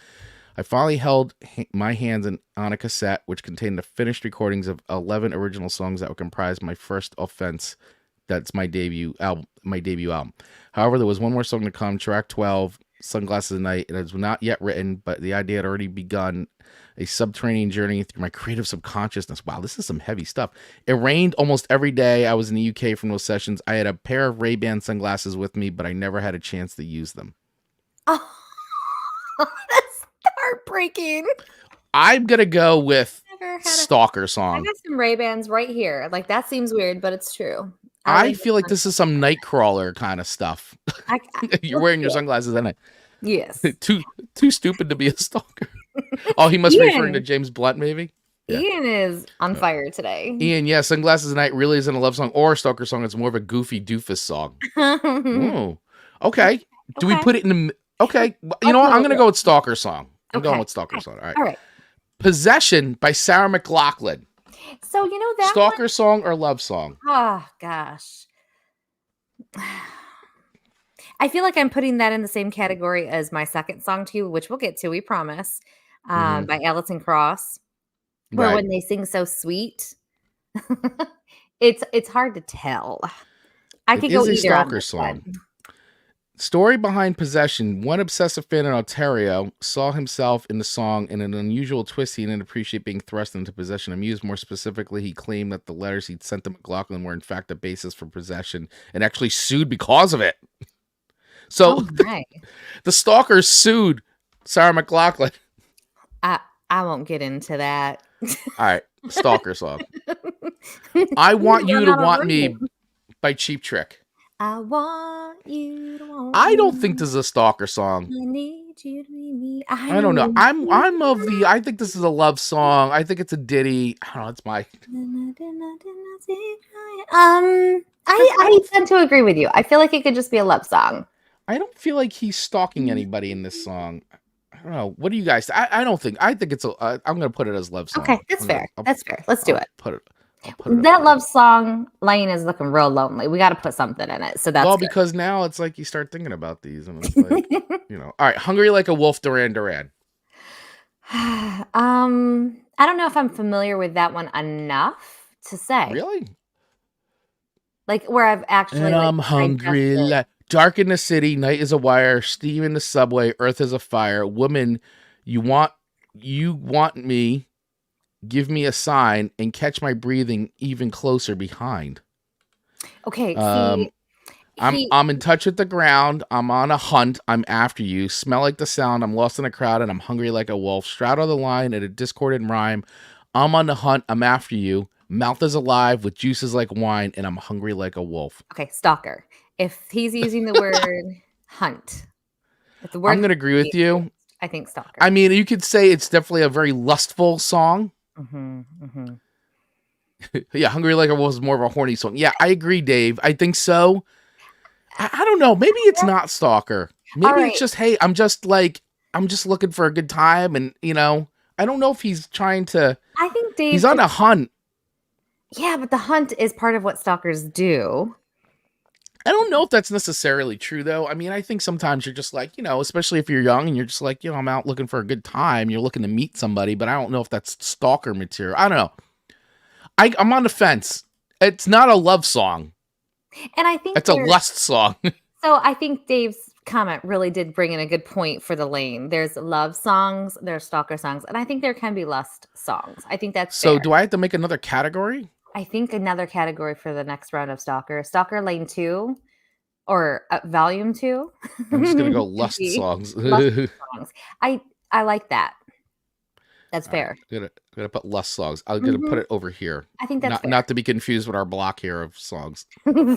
I finally held my hands on a cassette, which contained the finished recordings of 11 original songs that would comprise my first offense. That's my debut album. However, there was one more song to come, track 12, Sunglasses at Night. It was not yet written, but the idea had already begun. A subterranean journey through my creative subconsciousness. Wow, this is some heavy stuff. It rained almost every day I was in the UK from those sessions. I had a pair of Ray-Ban sunglasses with me, but I never had a chance to use them. Oh, that's heartbreaking. I'm going to go with Stalker song. I got some Ray-Bans right here. Like, that seems weird, but it's true. I feel like this is some Nightcrawler kind of stuff. You're wearing your sunglasses at night. Yes. Too stupid to be a stalker. Oh, he must be referring to James Blunt, maybe? Yeah. Ian is on fire today. Ian, yeah, Sunglasses at Night really isn't a love song or a stalker song. It's more of a goofy doofus song. Ooh. Okay. Do we put it in the... Okay. You know what? I'm going to go with Stalker song. I'm going with Stalker song. All right. Possession by Sarah McLachlan. So, that Stalker song or love song? Oh, gosh. I feel like I'm putting that in the same category as my second song to you, which we'll get to, we promise, by Alison Krauss, where when they sing so sweet, it's hard to tell. I could go either. Stalker song. Story behind Possession. One obsessive fan in Ontario saw himself in the song in an unusual twist he didn't appreciate being thrust into possession of muse. More specifically, he claimed that the letters he'd sent to McLachlan were in fact a basis for possession and actually sued because of it. So the Stalkers sued Sarah McLachlan. I won't get into that. All right. Stalker song. I Want You to Want Me by Cheap Trick. I want you to want I don't think this is a Stalker song. I need you to be me. I don't know. I think this is a love song. I think it's a ditty. I don't know. It's my... I tend to agree with you. I feel like it could just be a love song. I don't feel like he's stalking anybody in this song. I don't know. What do you guys? I don't think. I think it's a. I'm going to put it as love song. Okay, that's fair. That's fair. Let's do it. Put it. I'll put it up That there. love song lane is looking real lonely. We got to put something in it. So that's well, good. because now it's like you start thinking about these, and it's like, all right, Hungry Like a Wolf, Duran Duran. I don't know if I'm familiar with that one enough to say. Really? Like where I've actually And I'm hungry. digested. Dark in the city, night is a wire, steam in the subway, earth is a fire. Woman, you want me, give me a sign and catch my breathing even closer behind. Okay, I'm in touch with the ground. I'm on a hunt. I'm after you. Smell like the sound. I'm lost in a crowd and I'm hungry like a wolf. Straddle the line at a discordant rhyme. I'm on the hunt. I'm after you. Mouth is alive with juices like wine and I'm hungry like a wolf. okay, stalker. If he's using the word hunt, if the word I'm going to agree with you. I think stalker. I mean, you could say it's definitely a very lustful song. Yeah, Hungry Like a Wolf is more of a horny song. Yeah, I agree, Dave. I think so. I don't know. Maybe it's not stalker. Maybe it's just, hey, I'm just looking for a good time. And, I don't know if he's trying to. I think Dave. He's on a hunt. Yeah, but the hunt is part of what stalkers do. I don't know if that's necessarily true, though. I mean, I think sometimes you're just like, especially if you're young and you're just like, I'm out looking for a good time. You're looking to meet somebody, but I don't know if that's stalker material. I don't know. I'm on the fence. It's not a love song. And I think it's a lust song. So I think Dave's comment really did bring in a good point for the lane. There's love songs, there's stalker songs, and I think there can be lust songs. I think that's so. fair. Do I have to make another category? I think another category for the next round of Stalker Lane 2 or Volume 2. I'm just going to go lust songs. Lust songs. I like that. That's fair. I'm gonna put lust songs. I'm going to put it over here. I think that's fair. Not to be confused with our block here of songs. We're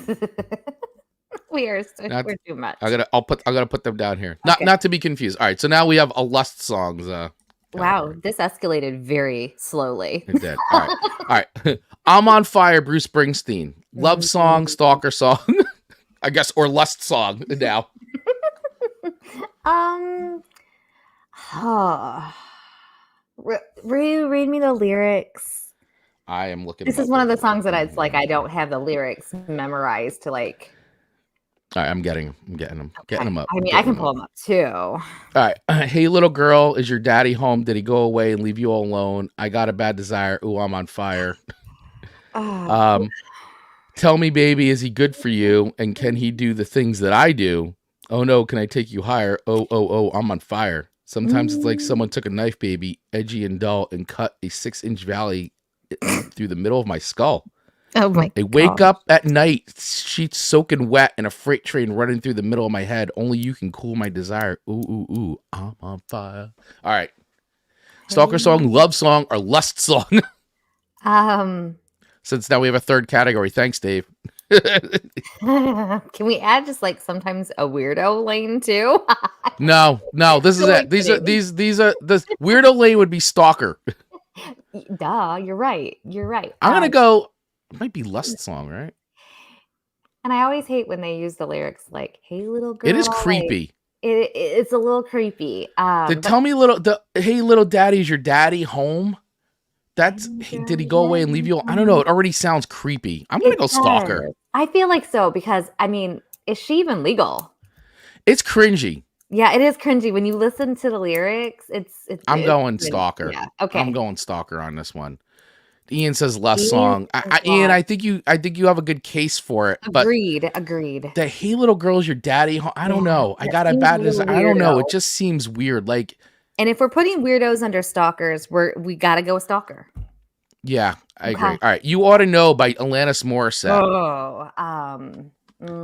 too much. I'm gonna put them down here. Not to be confused. All right, so now we have a lust songs. Wow, this escalated very slowly. It did. All right. I'm on fire, Bruce Springsteen. Love song, stalker song, I guess, or lust song now. Read me the lyrics. I am looking. This is one of the songs that it's like I don't have the lyrics memorized to like. All right, I'm getting them. Getting them up. I mean, I can pull them up too. All right. Hey, little girl, is your daddy home? Did he go away and leave you all alone? I got a bad desire. Ooh, I'm on fire. Tell me, baby, is he good for you? And can he do the things that I do? Oh no, can I take you higher? Oh, I'm on fire. Sometimes it's like someone took a knife, baby, edgy and dull, and cut a 6-inch valley through the middle of my skull. Oh my! I wake up at night, sheets soaking wet, and a freight train running through the middle of my head. Only you can cool my desire. Ooh, I'm on fire. All right. Stalker song, love song, or lust song? Since now we have a third category. Thanks, Dave. Can we add just like sometimes a weirdo lane too? No, this is it. These are the weirdo lane would be stalker. Duh, you're right. I'm gonna go. It might be lust song, right? And I always hate when they use the lyrics like, "Hey, little girl." It is creepy. It's a little creepy. Tell me, hey, little daddy, is your daddy home? Did he go away and leave you? I don't know. It already sounds creepy. I'm gonna go stalker. I feel like so because I mean, is she even legal? It's cringy. Yeah, it is cringy when you listen to the lyrics. I'm going stalker. Yeah, okay. I'm going stalker on this one. Ian says lust song. Ian, I think you have a good case for it. Agreed. The hey little girl is your daddy home. I don't know. I got a bad desire. I don't know. It just seems weird. Like, and if we're putting weirdos under stalkers, we gotta go with stalker. Yeah, I agree. All right, You Ought to Know by Alanis Morissette.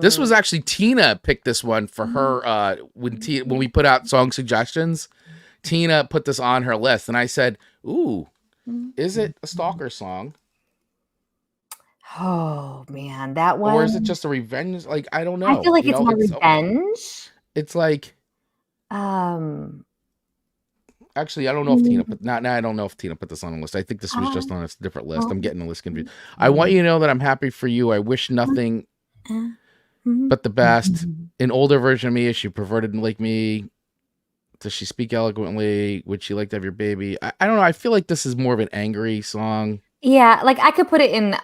This was actually Tina picked this one for her when we put out song suggestions. Tina put this on her list, and I said, "Ooh, is it a stalker song? Oh man, that one. Or is it just a revenge? Like, I don't know. I feel like it's more revenge. It's like, actually, I don't know if Tina put I don't know if Tina put this on the list. I think this was just on a different list. I'm getting the list confused. I want you to know that I'm happy for you. I wish nothing but the best. An older version of me, is she perverted like me? Does she speak eloquently? Would she like to have your baby? I don't know. I feel like this is more of an angry song. Yeah, like I could put it in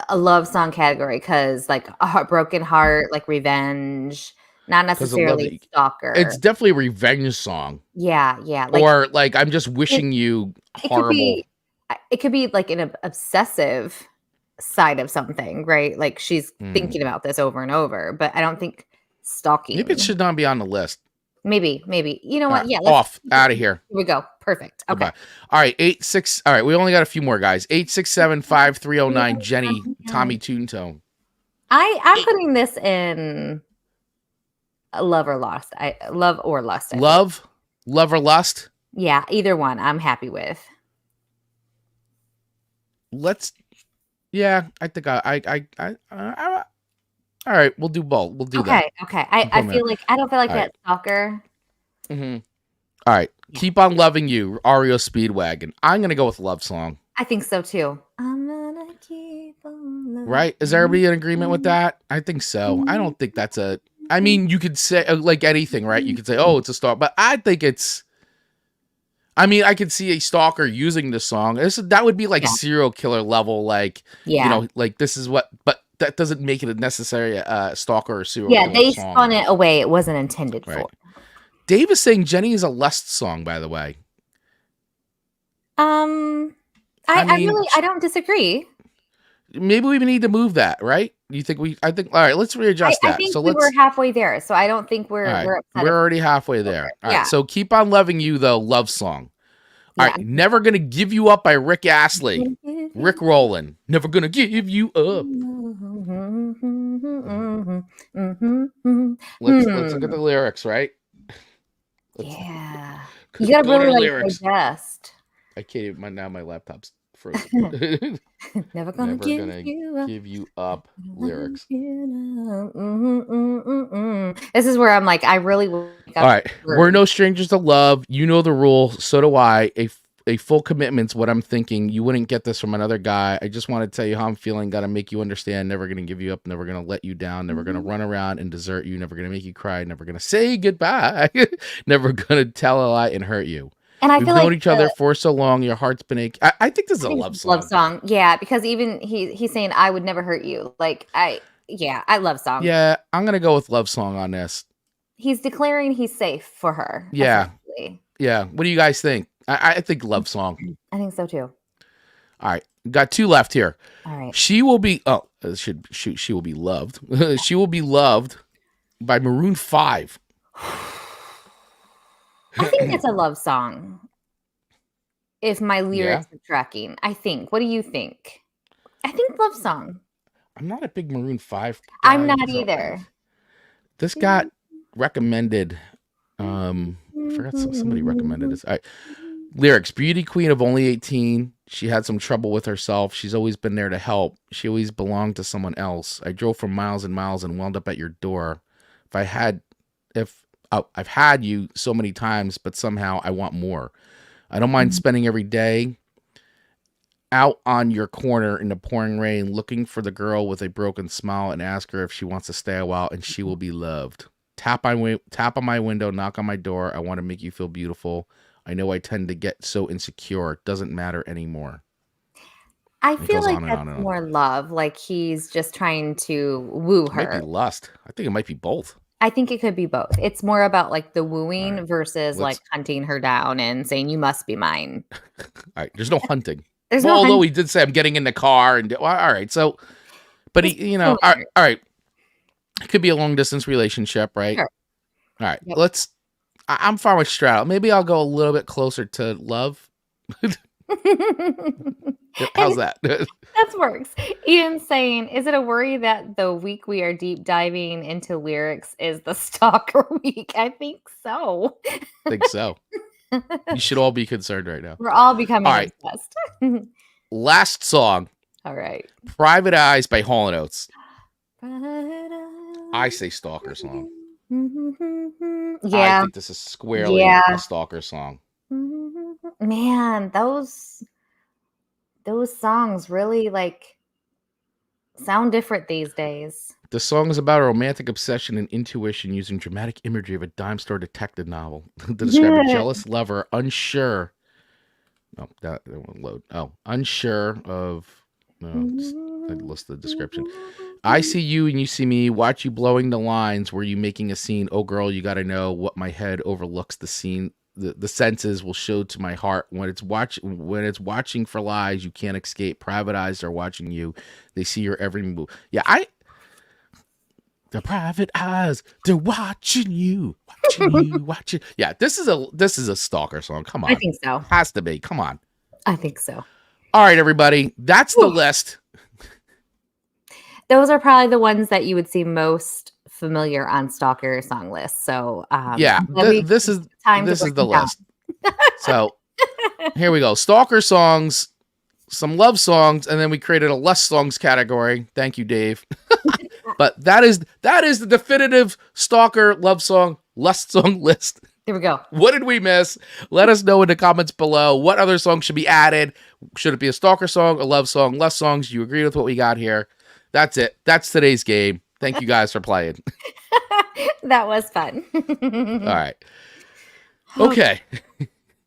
a love song category because like a broken heart, like revenge, not 'Cause I love necessarily it. stalker. It's definitely a revenge song. Yeah, like Or like I'm just wishing you it could horrible. be it could be like an obsessive side of something, right? Like she's thinking about this over and over, but I don't think stalking. Maybe it should not be on the list. Maybe. You know what? Yeah, Off, out of here. Here we go. Perfect. Okay. Goodbye. All right, 8-6. All right, we only got a few more guys. 867-5309. Jenny, Tommy Toon Tone. I'm putting this in love or lust. Love or lust. Love or lust? Yeah, either one. I'm happy with. Yeah, I think all right, we'll do both. We'll do that. Okay. I don't feel like All that stalker. Mm-hmm. All right. Yeah. Keep on Loving You, REO Speedwagon. I'm going to go with Love Song. I think so too. I'm gonna keep on loving Right? Is everybody in agreement with that? I think so. I don't think that's I mean, you could say like anything, right? You could say, oh, it's a stalker, but I think I could see a stalker using this song. That would be like serial killer level, like, like this is what, but that doesn't make it a necessary stalker or serial killer they song. spun it away. It wasn't intended for. Dave is saying Jenny is a lust song, by the way. I don't disagree. Maybe we need to move that, right? I think all right, let's readjust that. I think we're halfway there, so I don't think we're upset. We're already halfway there. All right, so Keep on Loving You though, love song. All right, Never Gonna Give You Up by Rick Astley. Rick Rowland. Never Gonna Give You Up. Let's look at the lyrics, right? Yeah. You gotta really digest. I can't even, now my laptop's frozen. Never gonna give you up lyrics. This is where I'm like, I really all right. We're no strangers to love. You know the rule. So do I. A full commitment's what I'm thinking. You wouldn't get this from another guy. I just want to tell you how I'm feeling. Gotta make you understand. Never gonna give you up. Never gonna let you down. Never gonna run around and desert you. Never gonna make you cry. Never gonna say goodbye. Never gonna tell a lie and hurt you. And We've known each other for so long. Your heart's been aching. I think this is a love song. Love song. Yeah, because even he's saying, I would never hurt you. Like, I love song. Yeah, I'm going to go with love song on this. He's declaring he's safe for her. Yeah. Yeah. What do you guys think? I think love song. I think so too. All right. Got two left here. All right. She Will Be, she will be loved. She Will Be Loved by Maroon 5. I think it's a love song. If my lyrics are tracking, I think. What do you think? I think love song. I'm not a big Maroon 5 guy. I'm not either. This got recommended. I forgot somebody recommended this. All right. Lyrics: Beauty queen of only 18. She had some trouble with herself. She's always been there to help. She always belonged to someone else. I drove for miles and miles and wound up at your door. I've had you so many times, but somehow I want more. I don't mind spending every day out on your corner in the pouring rain, looking for the girl with a broken smile and ask her if she wants to stay a while, and she will be loved. Tap on my window, knock on my door. I want to make you feel beautiful. I know I tend to get so insecure. It doesn't matter anymore. I feel like that's more love. Like he's just trying to woo her. It might be lust. I think it might be both. I think it could be both. It's more about like the wooing versus like hunting her down and saying, you must be mine. All right. There's no hunting. Although he did say, I'm getting in the car. And all right. So, but he, all right. It could be a long distance relationship, right? Sure. All right. Yep. I'm fine with straddle. Maybe I'll go a little bit closer to love. How's that? That works. Ian's saying, is it a worry that the week we are deep diving into lyrics is the stalker week? I think so. I think so. You should all be concerned right now. We're all becoming obsessed. Last song. All right. Private Eyes by Hall & Oates. I say stalker song. Yeah. I think this is squarely a stalker song. Man, those songs really like sound different these days. The song is about a romantic obsession and intuition using dramatic imagery of a dime store detective novel to describe a jealous lover unsure Oh, that won't load. Oh, unsure of. No, I lost the description. I see you and you see me. Watch you blowing the lines. Were you making a scene? Oh, girl, you got to know what my head overlooks the scene. The senses will show to my heart when it's watching for lies. You can't escape. Private eyes are watching you. They see your every move. Yeah, the private eyes, they're watching you, watching. Yeah, this is a Stalker song. Come on. I think so. Has to be. Come on. I think so. All right, everybody. That's the list. Those are probably the ones that you would see most familiar on Stalker song lists. So yeah, this is the list. So here we go. Stalker songs, some love songs, and then we created a less songs category. Thank you, Dave. But that is the definitive Stalker love song less song list. There we go. What did we miss? Let us know in the comments below. What other songs should be added? Should it be a Stalker song, a love song, less songs? You agree with what we got here? That's it. That's today's game. Thank you guys for playing. That was fun. All right. Okay.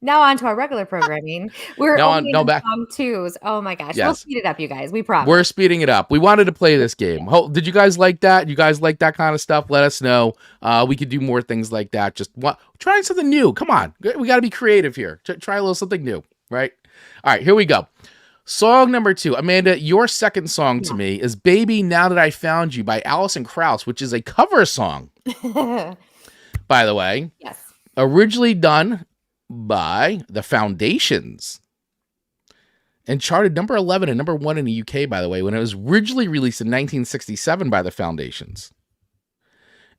Now on to our regular programming. We're only in back. song 2s. Oh my gosh. Yes. We'll speed it up, you guys. We promise. We're speeding it up. We wanted to play this game. Did you guys like that? You guys like that kind of stuff? Let us know. We could do more things like that. Just trying something new. Come on. We got to be creative here. Try a little something new, right? All right, here we go. Song number 2. Amanda, your second song to me is Baby Now That I Found You by Alison Krauss, which is a cover song, by the way. Yes. Originally done by The Foundations and charted number 11 and number 1 in the UK, by the way, when it was originally released in 1967 by The Foundations.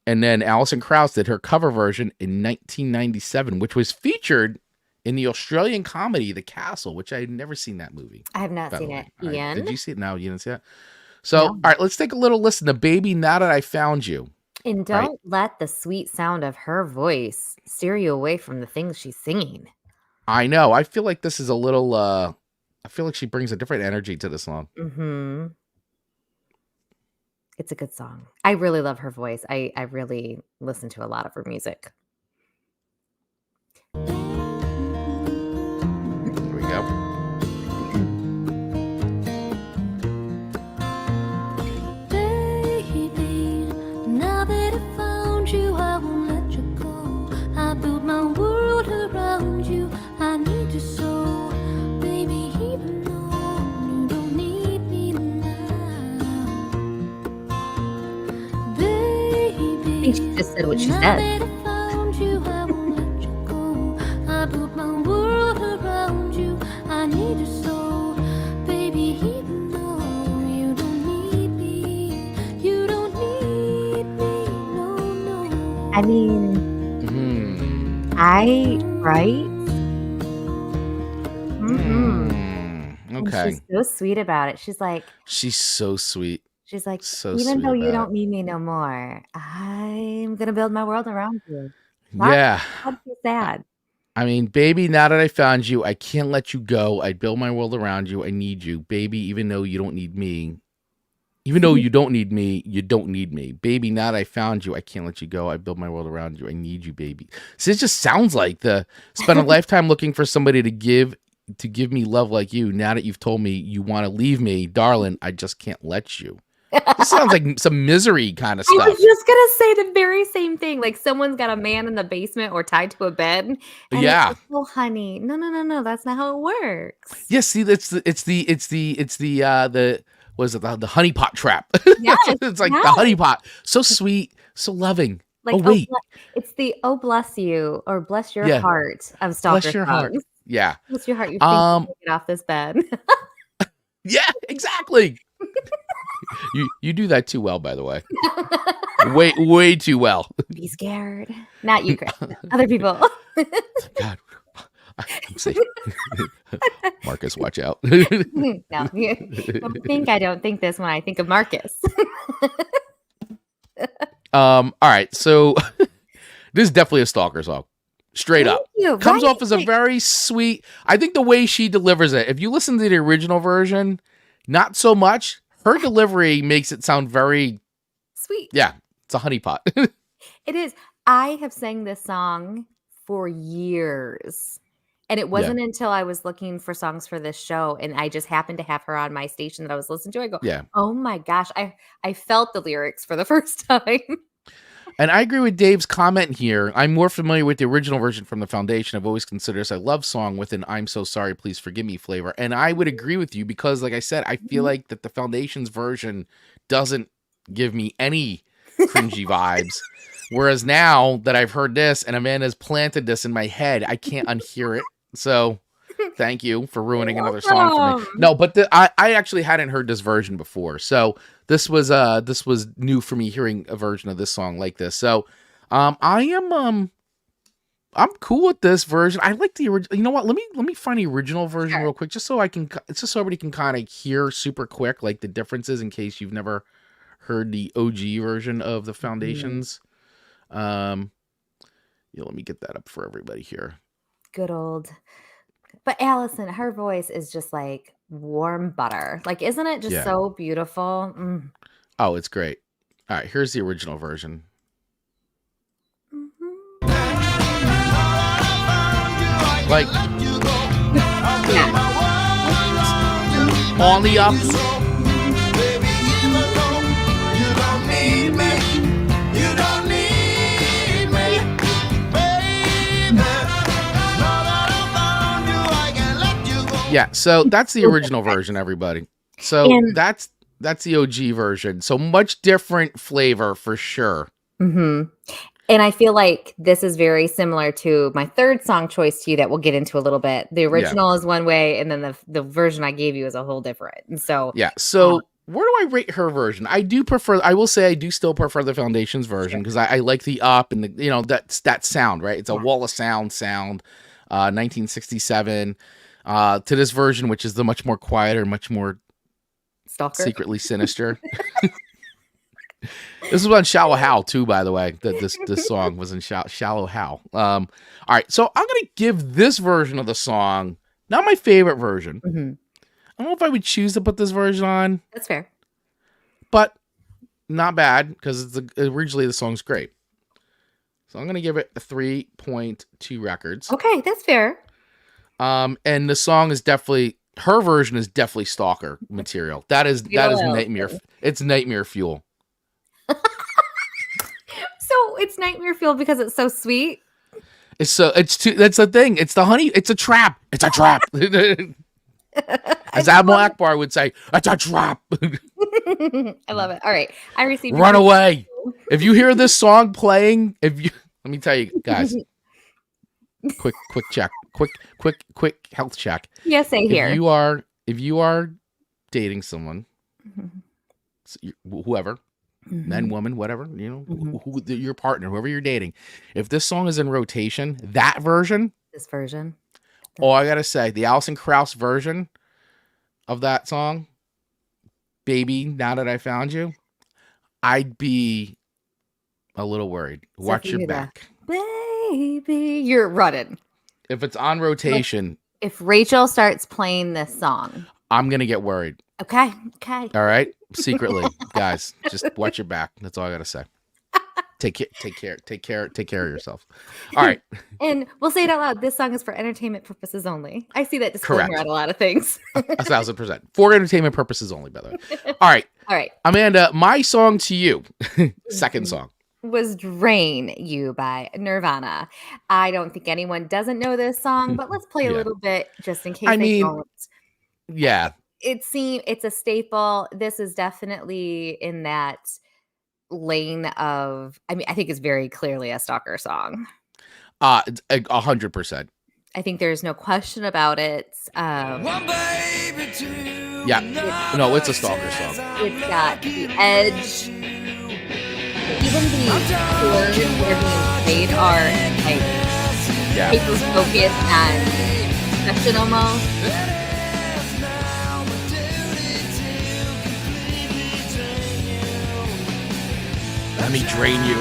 And then Alison Krauss did her cover version in 1997, which was featured in the Australian comedy The Castle, which I had never seen that movie. I have not seen it. Ian? Did you see it? No, you didn't see it? So, All right, let's take a little listen to Baby Now That I Found You. And don't let the sweet sound of her voice steer you away from the things she's singing. I know. I feel like this is a little, I feel like she brings a different energy to the song. Mm-hmm. It's a good song. I really love her voice. I really listen to a lot of her music. Here we go. Baby, now that I found you, I won't let you go. I built my world around you. I need you so, baby, even though you don't need me now. Baby, I think she just said what she now said. that I found you, I won't let you go. I built my world around you. I need you so, baby, even though you don't need me. You don't need me, no, no. I mean, right? Mm-hmm. Okay. She's so sweet about it. She's like, so sweet. So even sweet though you about don't need me no more, I'm gonna build my world around you. Yeah. That's so sad. I mean, baby, now that I found you, I can't let you go. I build my world around you. I need you, baby, even though you don't need me. Even though you don't need me, you don't need me. Baby, now that I found you, I can't let you go. I build my world around you. I need you, baby. So it just sounds like spend a lifetime looking for somebody to give me love like you. Now that you've told me you want to leave me, darling, I just can't let you. This sounds like some misery kind of stuff. I was just gonna say the very same thing. Like someone's got a man in the basement or tied to a bed. And Yeah. it's like, oh, honey, no, that's not how it works. Yeah, see, it's the was it the honeypot trap? Yes, It's like the honeypot. So sweet, so loving. Like, oh wait, it's the bless you or bless your Yeah. heart of Stalker bless your heart. songs. Yeah. Bless your heart. You think you can get off this bed. Yeah, exactly. you do that too well, by the way. way too well. Be scared. Not you, Chris. Other people. God, I'm safe. Marcus, watch out. No, I don't think this when I think of Marcus. All right, so this is definitely a Stalker song. Straight up. Comes off as a very sweet. I think the way she delivers it, if you listen to the original version, not so much. Her delivery makes it sound very sweet. Yeah, it's a honeypot. It is. I have sang this song for years. And it wasn't until I was looking for songs for this show and I just happened to have her on my station that I was listening to. I go, Yeah. oh my gosh, I felt the lyrics for the first time. And I agree with Dave's comment here. I'm more familiar with the original version from the Foundation. I've always considered this a love song with an I'm so sorry, please forgive me flavor. And I would agree with you because, like I said, I feel like that the Foundation's version doesn't give me any cringy vibes. Whereas now that I've heard this and Amanda's planted this in my head, I can't unhear it. So thank you for ruining another song for me. No, but I actually hadn't heard this version before. So this was new for me hearing a version of this song like this. So I'm cool with this version. I like the original. You know what? Let me find the original version real quick, just so everybody can kind of hear super quick like the differences in case you've never heard the OG version of the Foundations. Let me get that up for everybody here. Good old. But Alison, her voice is just like warm butter. Like, isn't it just so beautiful? Mm. Oh, it's great. All right, here's the original version. Like, on the up. Yeah, so that's the original version, everybody. So that's the OG version. So much different flavor for sure. Mm-hmm. And I feel like this is very similar to my third song choice to you that we'll get into a little bit. The original is one way, and then the version I gave you is a whole different. And so where do I rate her version? I will say I do still prefer the Foundations version because I like the up and that sound, right? It's a wall of sound, 1967. To this version, which is the much more quieter, much more Stalker, secretly sinister. This was on Shallow Hal too, by the way. This song was in Shallow Hal. All right, so I'm gonna give this version of the song not my favorite version. Mm-hmm. I don't know if I would choose to put this version on. That's fair, but not bad because originally the song's great. So I'm gonna give it a 3.2 records. Okay, that's fair. And the song is definitely, her version is definitely Stalker material. That is nightmare. It's nightmare fuel. So it's nightmare fuel because it's so sweet. That's the thing. It's the honey. It's a trap. It's a trap. As Admiral Akbar would say, it's a trap. I love it. All right. I received. Run away. If you hear this song playing, let me tell you guys, quick check. Quick health check. Yes, here. If you are dating someone, whoever, man, woman, whatever, your partner, whoever you're dating, if this song is in rotation, this version, oh, I gotta say, the Alison Krauss version of that song, Baby, Now That I Found You, I'd be a little worried. Watch your back. Baby, you're running. If it's on rotation. If Rachel starts playing this song, I'm going to get worried. Okay. All right. Secretly, guys, just watch your back. That's all I got to say. Take care of yourself. All right. And we'll say it out loud. This song is for entertainment purposes only. I see that disclaimer at a lot of things. 1,000%. For entertainment purposes only, by the way. All right. Amanda, my song to you, second song, was Drain You by Nirvana. I don't think anyone doesn't know this song, but let's play a little bit just in case they don't. Yeah. It's a staple. This is definitely in that lane of, I think it's very clearly a Stalker song. 100%. I think there's no question about it. Yeah. No, it's a Stalker song. It's got the edge. Even the chords that are being played are like hyper focused and session almost. Let me drain you.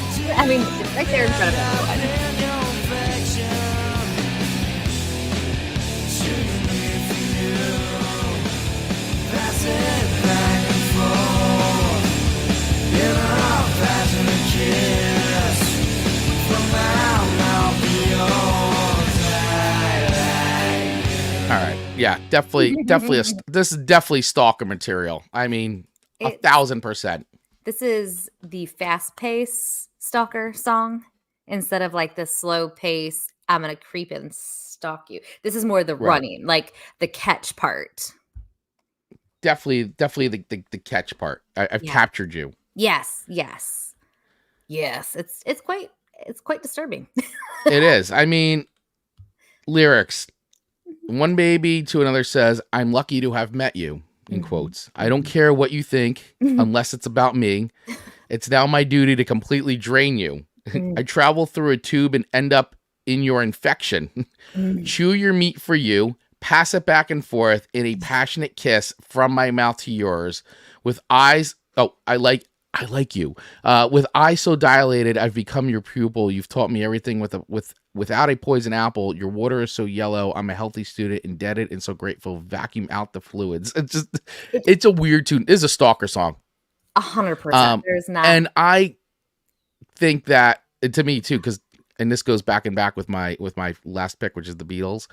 It's right there in front of everyone. Yeah, definitely. This is definitely stalker material. I mean, It's- 1,000%. This is the fast pace stalker song instead of like the slow pace. I'm gonna creep and stalk you. This is more the Right. running, like the catch part. Definitely the catch part. I've Yeah. captured you. Yes. It's quite disturbing. It is. I mean, lyrics. One baby to another says, "I'm lucky to have met you," in quotes. "I don't care what you think unless it's about me. It's now my duty to completely drain you. I travel through a tube and end up in your infection. Chew your meat for you, pass it back and forth in a passionate kiss from my mouth to yours with eyes. Oh, I like you. With eyes so dilated, I've become your pupil. You've taught me everything without a poison apple. Your water is so yellow. I'm a healthy student, indebted and so grateful. Vacuum out the fluids." It's a weird tune. This is a stalker song. 100%. There's not. And I think that, to me too, and this goes back with my last pick, which is the Beatles.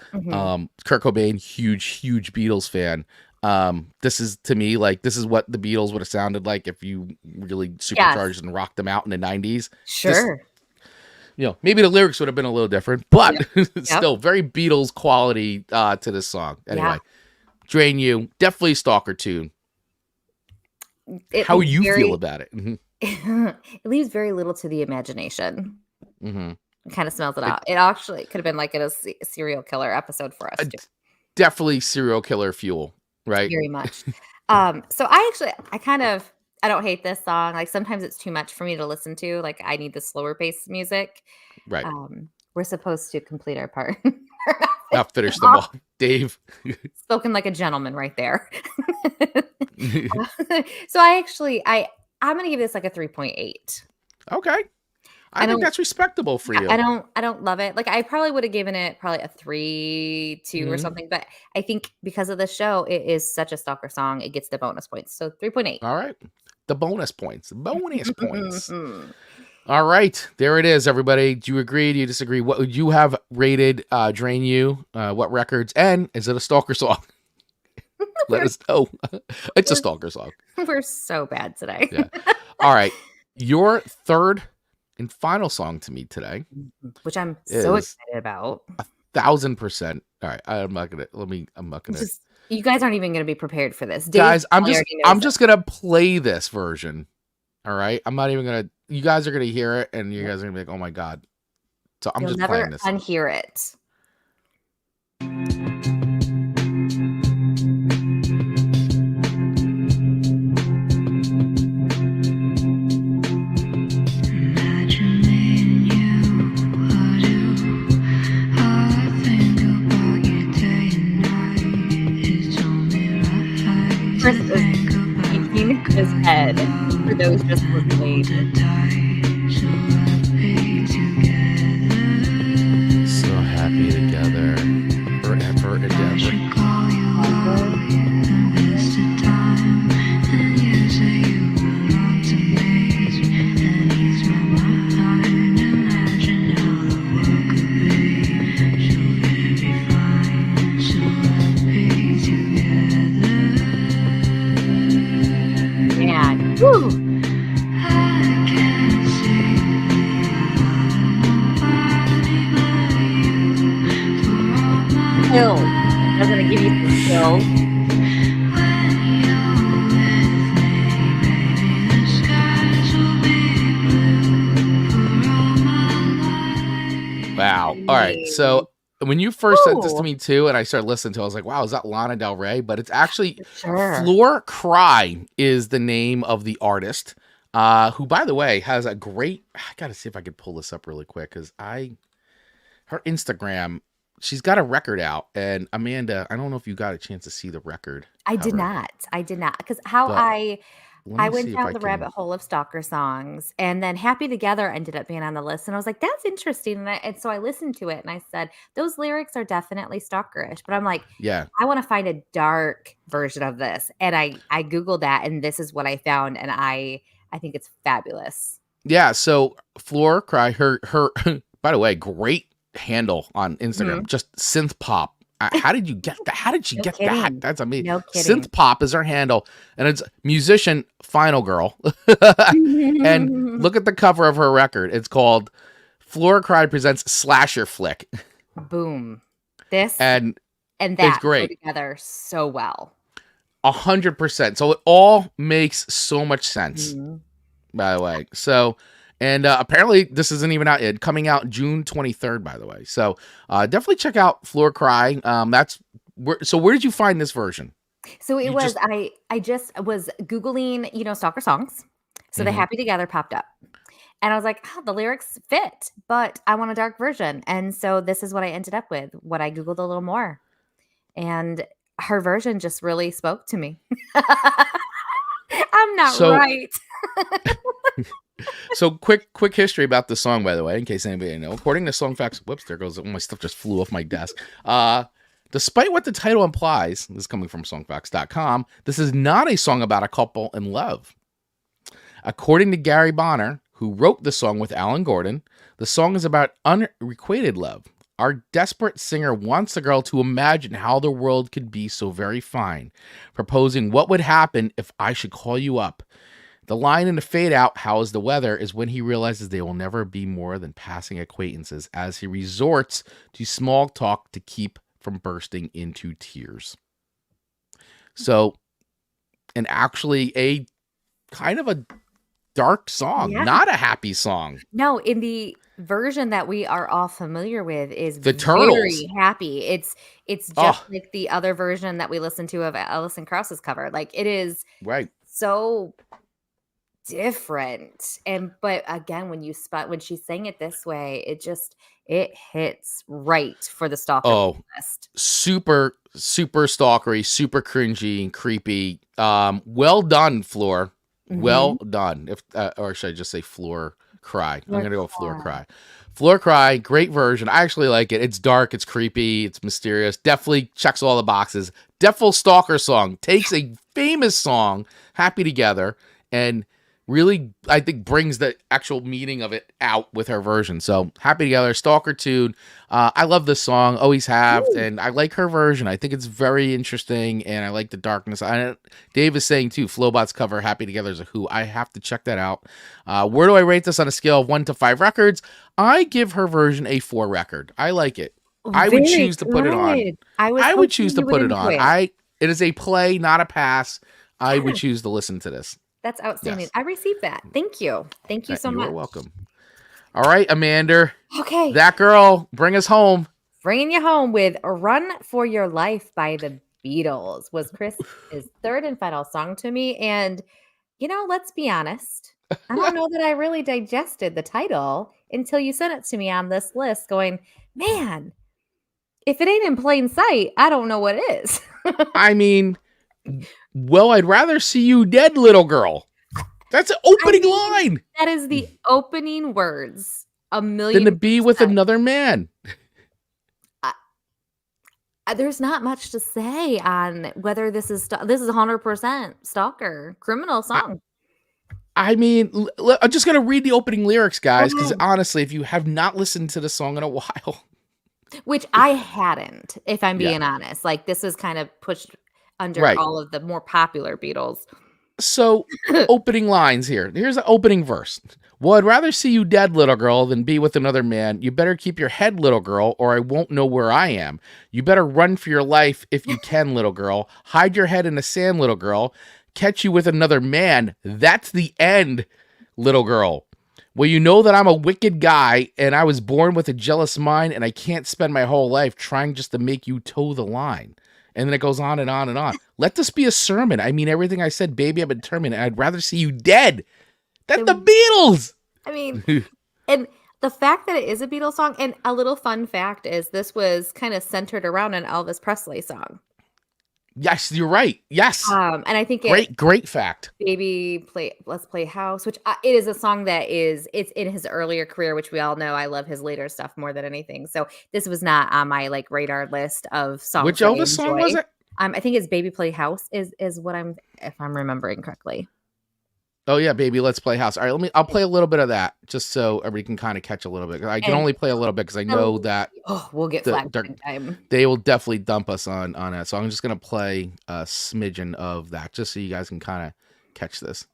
Kurt Cobain, huge Beatles fan. This is, to me, like, this is what the Beatles would have sounded like if you really supercharged and rocked them out in the 90s. Sure. Maybe the lyrics would have been a little different, but still very Beatles quality to this song. Anyway, Drain You, definitely stalker tune. How you feel about it? It leaves very little to the imagination. Mm-hmm. It kind of smells it out. It actually could have been like a serial killer episode for us too. Definitely serial killer fuel, right? Very much. So I don't hate this song. Like sometimes it's too much for me to listen to. Like I need the slower paced music. Right. We're supposed to complete our part. I'll finish them off. Dave. Spoken like a gentleman right there. So I'm gonna give this like a 3.8. Okay. I think that's respectable for you. I don't love it. Like I probably would have given it probably a 3.2 or something, but I think because of the show, it is such a stalker song, it gets the bonus points. So 3.8. All right. The bonus points. All right. There it is, everybody. Do you agree? Do you disagree? What would you have rated Drain You? What records? And is it a stalker song? Let us know. It's a stalker song. We're so bad today. Yeah. All right. Your third and final song to me today, which I'm so excited about. 1,000%. All right. I'm not gonna. You guys aren't even gonna be prepared for this. Guys, I'm just gonna play this version. All right. I'm not even gonna. You guys are gonna hear it, and you guys are gonna be like, "Oh my god!" So I'm just playing this. Unhear it. Chris is shaking his head for those just listening. So happy together, forever and ever. Man, woo. Chills. Doesn't it give you some chills? Wow. All right. So when you first sent this to me too, and I started listening to it, I was like, wow, is that Lana Del Rey? But it's actually Floor Cry is the name of the artist, who, by the way, has a great, I got to see if I could pull this up really quick because her Instagram, she's got a record out. And Amanda, I don't know if you got a chance to see the record. I did not. Because I went down the rabbit hole of stalker songs, and then Happy Together ended up being on the list. And I was like, that's interesting. And so I listened to it and I said, those lyrics are definitely stalkerish. But I'm like, yeah, I want to find a dark version of this. And I Googled that, and this is what I found. And I think it's fabulous. Yeah. So Floor Cry, her by the way, great handle on Instagram, just synth pop. How did you get that? How did she No get kidding. that? That's amazing. No kidding. Synth pop is her handle, and it's musician Final Girl. And look at the cover of her record. It's called Flora Cry Presents Slasher Flick. Boom. This And that it's great. go together so well. 100%. So it all makes so much sense, by the way. So, and apparently this isn't even out yet. Coming out June 23rd, by the way. So definitely check out Floor Cry. So where did you find this version? So I just was Googling, Stalker songs. So the Happy Together popped up. And I was like, the lyrics fit, but I want a dark version. And so this is what I ended up with, what I Googled a little more. And her version just really spoke to me. I'm not right. So quick history about the song, by the way, in case anybody didn't know. According to Song Facts, whoops, there goes, my stuff just flew off my desk. Despite what the title implies, this is coming from songfacts.com, this is not a song about a couple in love. According to Gary Bonner, who wrote the song with Alan Gordon, the song is about unrequited love. Our desperate singer wants the girl to imagine how the world could be so very fine, proposing what would happen if I should call you up. The line in the fade out, "How is the weather?" is when he realizes they will never be more than passing acquaintances as he resorts to small talk to keep from bursting into tears. So, and actually a kind of a dark song, not a happy song. No, in the version that we are all familiar with is the Turtles. Very happy. It's just like the other version that we listened to of Alison Krauss's cover. Like it is so different. But again, when she sang it this way, it hits right for the Stalker list. Super stalkery, super cringy and creepy. Well done, Floor. Well done. Or should I just say Floor Cry? I'm gonna go Floor Cry. Floor Cry, great version. I actually like it. It's dark, it's creepy, it's mysterious. Definitely checks all the boxes. Definitely Stalker song. Takes a famous song, Happy Together, and really, I think, brings the actual meaning of it out with her version. So, Happy Together, Stalker tune. I love this song, always have, and I like her version. I think it's very interesting, and I like the darkness. Dave is saying, too, Flowbot's cover, Happy Together, is a Who. I have to check that out. Where do I rate this on a scale of 1 to 5 records? I give her version a 4 record. I like it. I would choose to put it on. I would choose to put it on. It is a play, not a pass. I would choose to listen to this. That's outstanding. Yes. I received that. Thank you. Thank you so much. You're welcome. All right, Amanda. Okay. That girl, bring us home. Bringing you home with Run for Your Life by the Beatles was Chris's third and final song to me. And, let's be honest. I don't know that I really digested the title until you sent it to me on this list going, man, if it ain't in plain sight, I don't know what is. I mean... Well, I'd rather see you dead, little girl. That's an opening line. That is the opening words. A million. Than to be with another man. There's not much to say on whether this is 100% Stalker criminal song. I mean, I'm just gonna read the opening lyrics, guys, because honestly, if you have not listened to the song in a while, which I hadn't, if I'm being honest, like this was kind of pushed under all of the more popular Beatles. So, opening lines here. Here's the opening verse. Well, I'd rather see you dead, little girl, than be with another man. You better keep your head, little girl, or I won't know where I am. You better run for your life if you can, little girl. Hide your head in the sand, little girl. Catch you with another man. That's the end, little girl. Well, you know that I'm a wicked guy, and I was born with a jealous mind, and I can't spend my whole life trying just to make you toe the line. And then it goes on and on and on. Let this be a sermon. I mean, everything I said, baby, I've been determined. I'd rather see you dead. That's the Beatles. I mean, and the fact that it is a Beatles song, and a little fun fact is this was kind of centered around an Elvis Presley song. Yes, you're right. Yes. And I think great fact. Let's Play House, which it is a song it's in his earlier career, which we all know. I love his later stuff more than anything. So this was not on my radar list of songs. Which Elvis song was it? I think it's Baby Play House is what if I'm remembering correctly. Oh yeah, baby, let's play house. All right, I'll play a little bit of that just so everybody can kind of catch a little bit. I can And- only play a little bit because I know that we'll get flagged in time. they will definitely dump us on that. So I'm just gonna play a smidgen of that just so you guys can kind of catch this.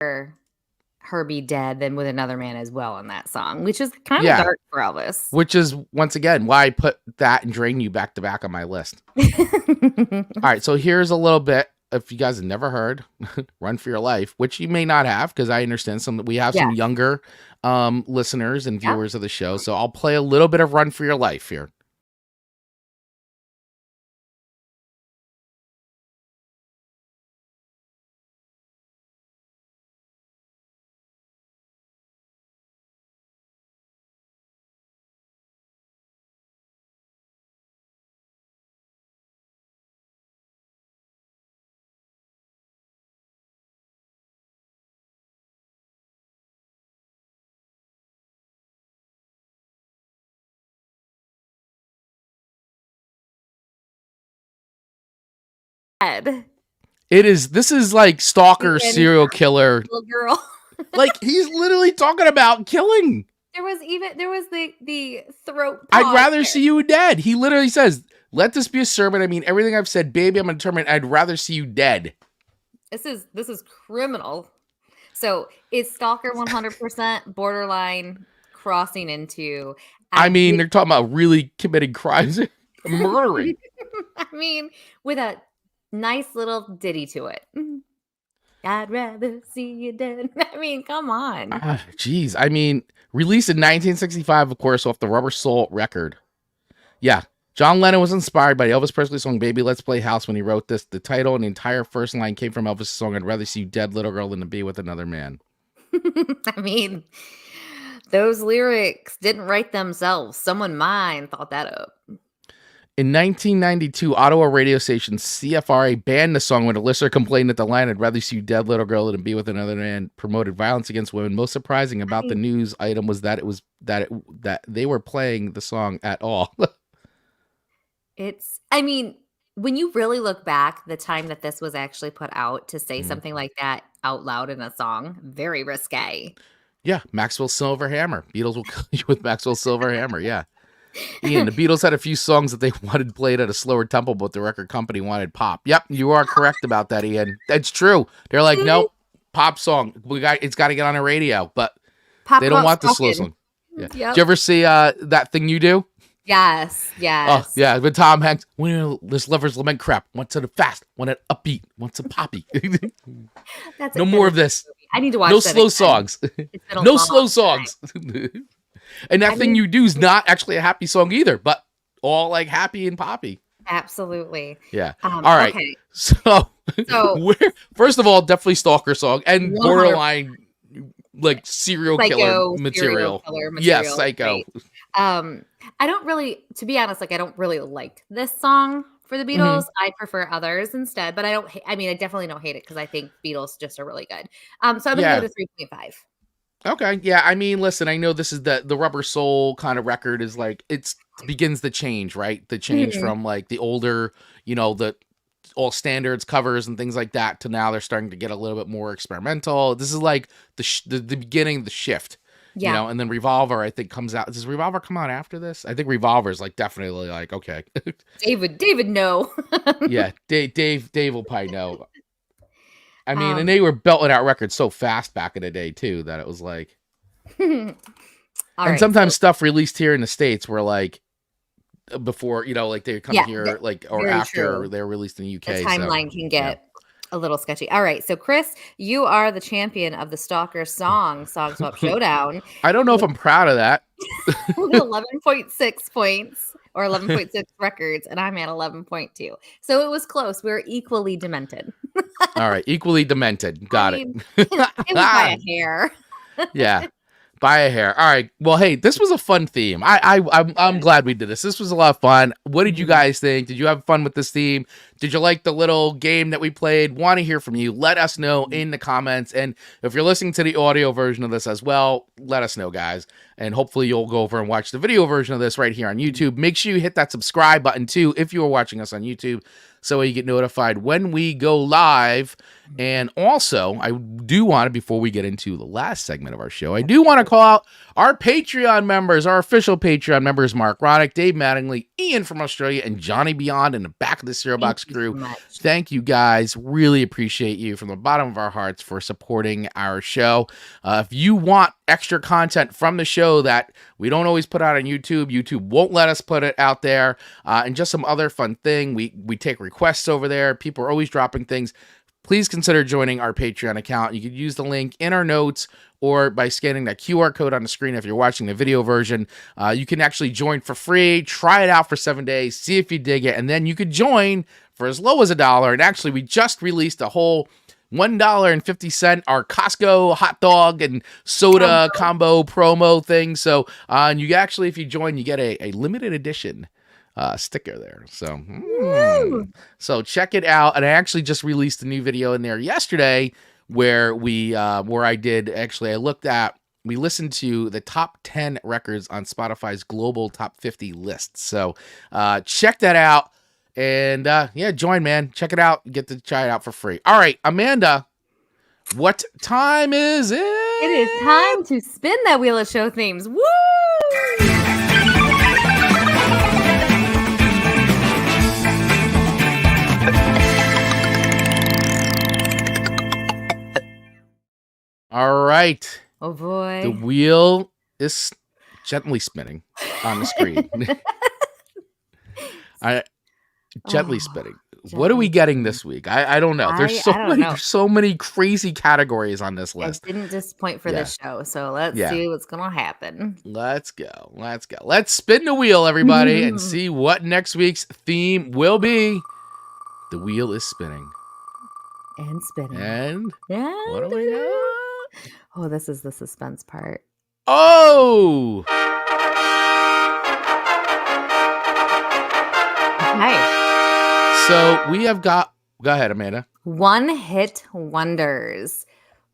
Her be dead than with another man as well in that song, which is kind of Yeah. dark for Elvis. Which is once again why I put that and Drain You back to back on my list. All right, so here's a little bit. If you guys have never heard Run for Your Life, which you may not have, because I understand we have some younger listeners and viewers of the show. So I'll play a little bit of Run for Your Life here. This is like Stalker serial killer. Little girl. Like he's literally talking about killing. There was the throat. I'd rather see you dead. He literally says, "Let this be a sermon. I mean, everything I've said, baby, I'm determined. I'd rather see you dead." This is criminal. So is Stalker 100% borderline crossing into? I mean, they're talking about really committing crimes, murdering. I mean, with a nice little ditty to it. I'd rather see you dead. I mean, come on. Jeez. I mean, released in 1965, of course, off the Rubber Soul record. Yeah. John Lennon was inspired by the Elvis Presley song Baby Let's Play House when he wrote this. The title and the entire first line came from Elvis' song I'd rather see you dead, little girl, than to be with another man. I mean, those lyrics didn't write themselves. Someone thought that up. In 1992, Ottawa radio station CFRA banned the song when a listener complained that the line "I'd rather see you dead, little girl, than to be with another man" promoted violence against women. Most surprising about the news item was that that they were playing the song at all. I mean, when you really look back, the time that this was actually put out to say something like that out loud in a song, very risque. Yeah, Maxwell Silver Hammer. Beatles will kill you with Maxwell Silver Hammer. Yeah. Ian, the Beatles had a few songs that they wanted played at a slower tempo, but the record company wanted pop. Yep, you are correct about that, Ian. That's true. They're like, nope, pop song. It's got to get on the radio, but they don't want the slow song. Yeah. Yep. Did you ever see That Thing You Do? Yes. Oh, yeah, with Tom Hanks. When this Lover's Lament crap. What's it fast? Want it upbeat? What's a poppy? That's no more of this. Movie. I need to watch no that slow again. songs. No slow songs. And That Thing You Do is not actually a happy song either, but all like happy and poppy. Absolutely. Yeah. All right. Okay. So first of all, definitely Stalker song and borderline like serial killer material. Yes, Psycho. Right. I don't really, to be honest, I don't really like this song for the Beatles. I prefer others instead, but I definitely don't hate it because I think Beatles just are really good. So I'm gonna go to 3.5. Okay. Yeah. I mean, listen, I know this is the Rubber Soul kind of record is like, begins the change, right? The change from like the older, the all standards covers and things like that to now they're starting to get a little bit more experimental. This is like the beginning, the shift, and then Revolver, I think, comes out. Does Revolver come out after this? I think Revolver is like definitely like, okay. David, no. Yeah. Dave will probably know. I mean, and they were belting out records so fast back in the day too that it was like, sometimes stuff released here in the States were like before, like they come here, like or after they're released in the UK. The timeline can get a little sketchy. All right, so Chris, you are the champion of the Stalker Song Swap Showdown. I don't know if I'm proud of that. 11.6 points or 11.6 records, and I'm at 11.2. So it was close. We were equally demented. All right, equally demented. Got It was by a hair. Yeah. Buy a hair. All right. Well, hey, this was a fun theme. I'm glad we did this. This was a lot of fun. What did you guys think? Did you have fun with this theme? Did you like the little game that we played? Want to hear from you. Let us know in the comments. And if you're listening to the audio version of this as well, let us know, guys. And hopefully you'll go over and watch the video version of this right here on YouTube. Make sure you hit that subscribe button too if you are watching us on YouTube, so you get notified when we go live. And also, I do want to, before we get into the last segment of our show, I do want to call out our Patreon members, our official Patreon members, Mark Roddick, Dave Mattingly, Ian from Australia, and Johnny Beyond in the back of the Cereal Box crew. Thank you, guys. Really appreciate you from the bottom of our hearts for supporting our show. If you want extra content from the show that we don't always put out on YouTube, YouTube won't let us put it out there, and just some other fun thing, we take requests over there. People are always dropping things. Please consider joining our Patreon account. You can use the link in our notes or by scanning that QR code on the screen if you're watching the video version. You can actually join for free, try it out for 7 days, see if you dig it, and then you could join for as low as $1. And actually, we just released a whole $1.50 our Costco hot dog and soda combo promo thing. So and you actually, if you join, you get a limited edition sticker there. So check it out. And I actually just released a new video in there yesterday where we where I listened to the top 10 records on Spotify's global top 50 list. So check that out. And join, man. Check it out. Get to try it out for free. All right, Amanda, what time is it? It is time to spin that wheel of show themes. Woo! All right. Oh boy. The wheel is gently spinning on the screen. Gently spinning. What are we getting this week? I don't know. There's so many crazy categories on this list. It didn't disappoint for this show, so let's see what's gonna happen. Let's go. Let's spin the wheel, everybody, and see what next week's theme will be. The wheel is spinning. And spinning. And what do we got? Oh, this is the suspense part. Oh! Okay. So we have got... Go ahead, Amanda. One-hit wonders.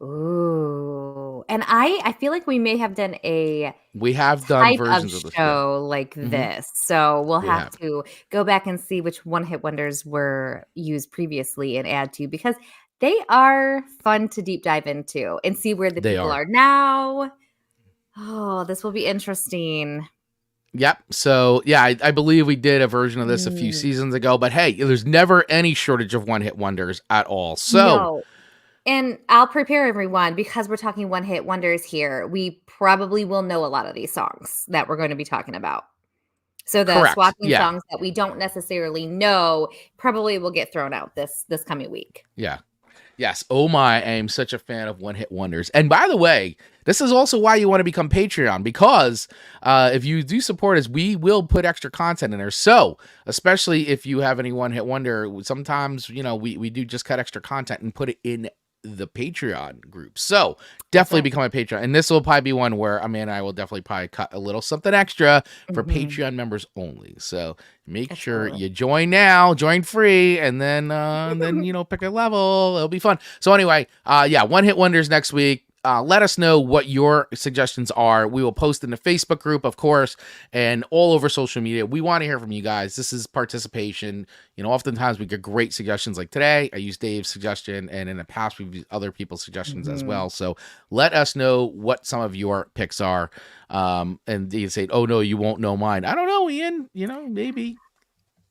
Ooh. And I feel like we may have done we have done type versions of of the show like this. So we'll have to go back and see which one-hit wonders were used previously and add to, because they are fun to deep dive into and see where the people are now. Oh, this will be interesting. Yep. So, yeah, I believe we did a version of this a few seasons ago. But, hey, there's never any shortage of one-hit wonders at all. So, no. And I'll prepare everyone, because we're talking one-hit wonders here. We probably will know a lot of these songs that we're going to be talking about. So the swapping songs that we don't necessarily know probably will get thrown out this coming week. Yeah. Yes. Oh my, I am such a fan of one-hit wonders. And by the way, this is also why you want to become Patreon, because if you do support us, we will put extra content in there. So especially if you have any one-hit wonder, sometimes, we do just cut extra content and put it in the Patreon group. So definitely become a Patreon. And this will probably be one where Amanda and I will definitely probably cut a little something extra for Patreon members only. So make sure you join now, join free, and then pick a level. It'll be fun. So anyway, one hit wonders next week. Let us know what your suggestions are. We will post in the Facebook group, of course, and all over social media. We want to hear from you guys. This is participation. Oftentimes we get great suggestions like today. I used Dave's suggestion, and in the past we've used other people's suggestions as well. So let us know what some of your picks are. And you say, oh, no, you won't know mine. I don't know, Ian. Maybe,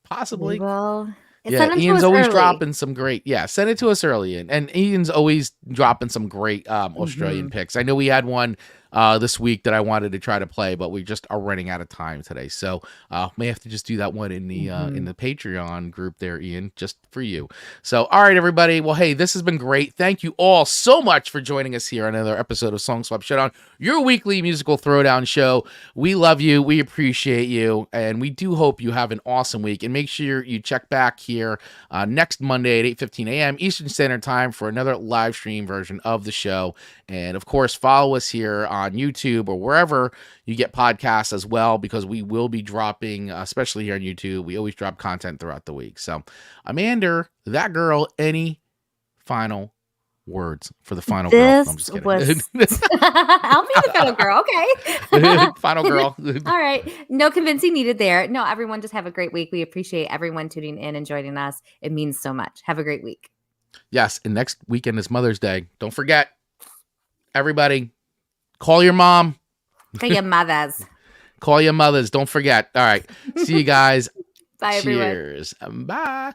possibly. Well, Ian's always dropping some great. Send it to us early, and Ian's always dropping some great Australian picks. I know we had one this week that I wanted to try to play, but we just are running out of time today. So may have to just do that one in the Patreon group there, Ian, just for you. So, all right, everybody. Well, hey, this has been great. Thank you all so much for joining us here on another episode of Song Swap Showdown, your weekly musical throwdown show. We love you. We appreciate you. And we do hope you have an awesome week. And make sure you check back here next Monday at 8:15 a.m. Eastern Standard Time for another live stream version of the show. And, of course, follow us here on YouTube or wherever you get podcasts as well, because we will be dropping, especially here on YouTube, we always drop content throughout the week. So, Amanda, that girl, any final words for the final girl? No, I'm just kidding. I'll be the final girl. Okay. Final girl. All right. No convincing needed there. No, everyone just have a great week. We appreciate everyone tuning in and joining us. It means so much. Have a great week. Yes. And next weekend is Mother's Day. Don't forget, everybody, call your mom. Call your mothers. Call your mothers. Don't forget. All right. See you guys. Bye, everyone. Cheers. Bye.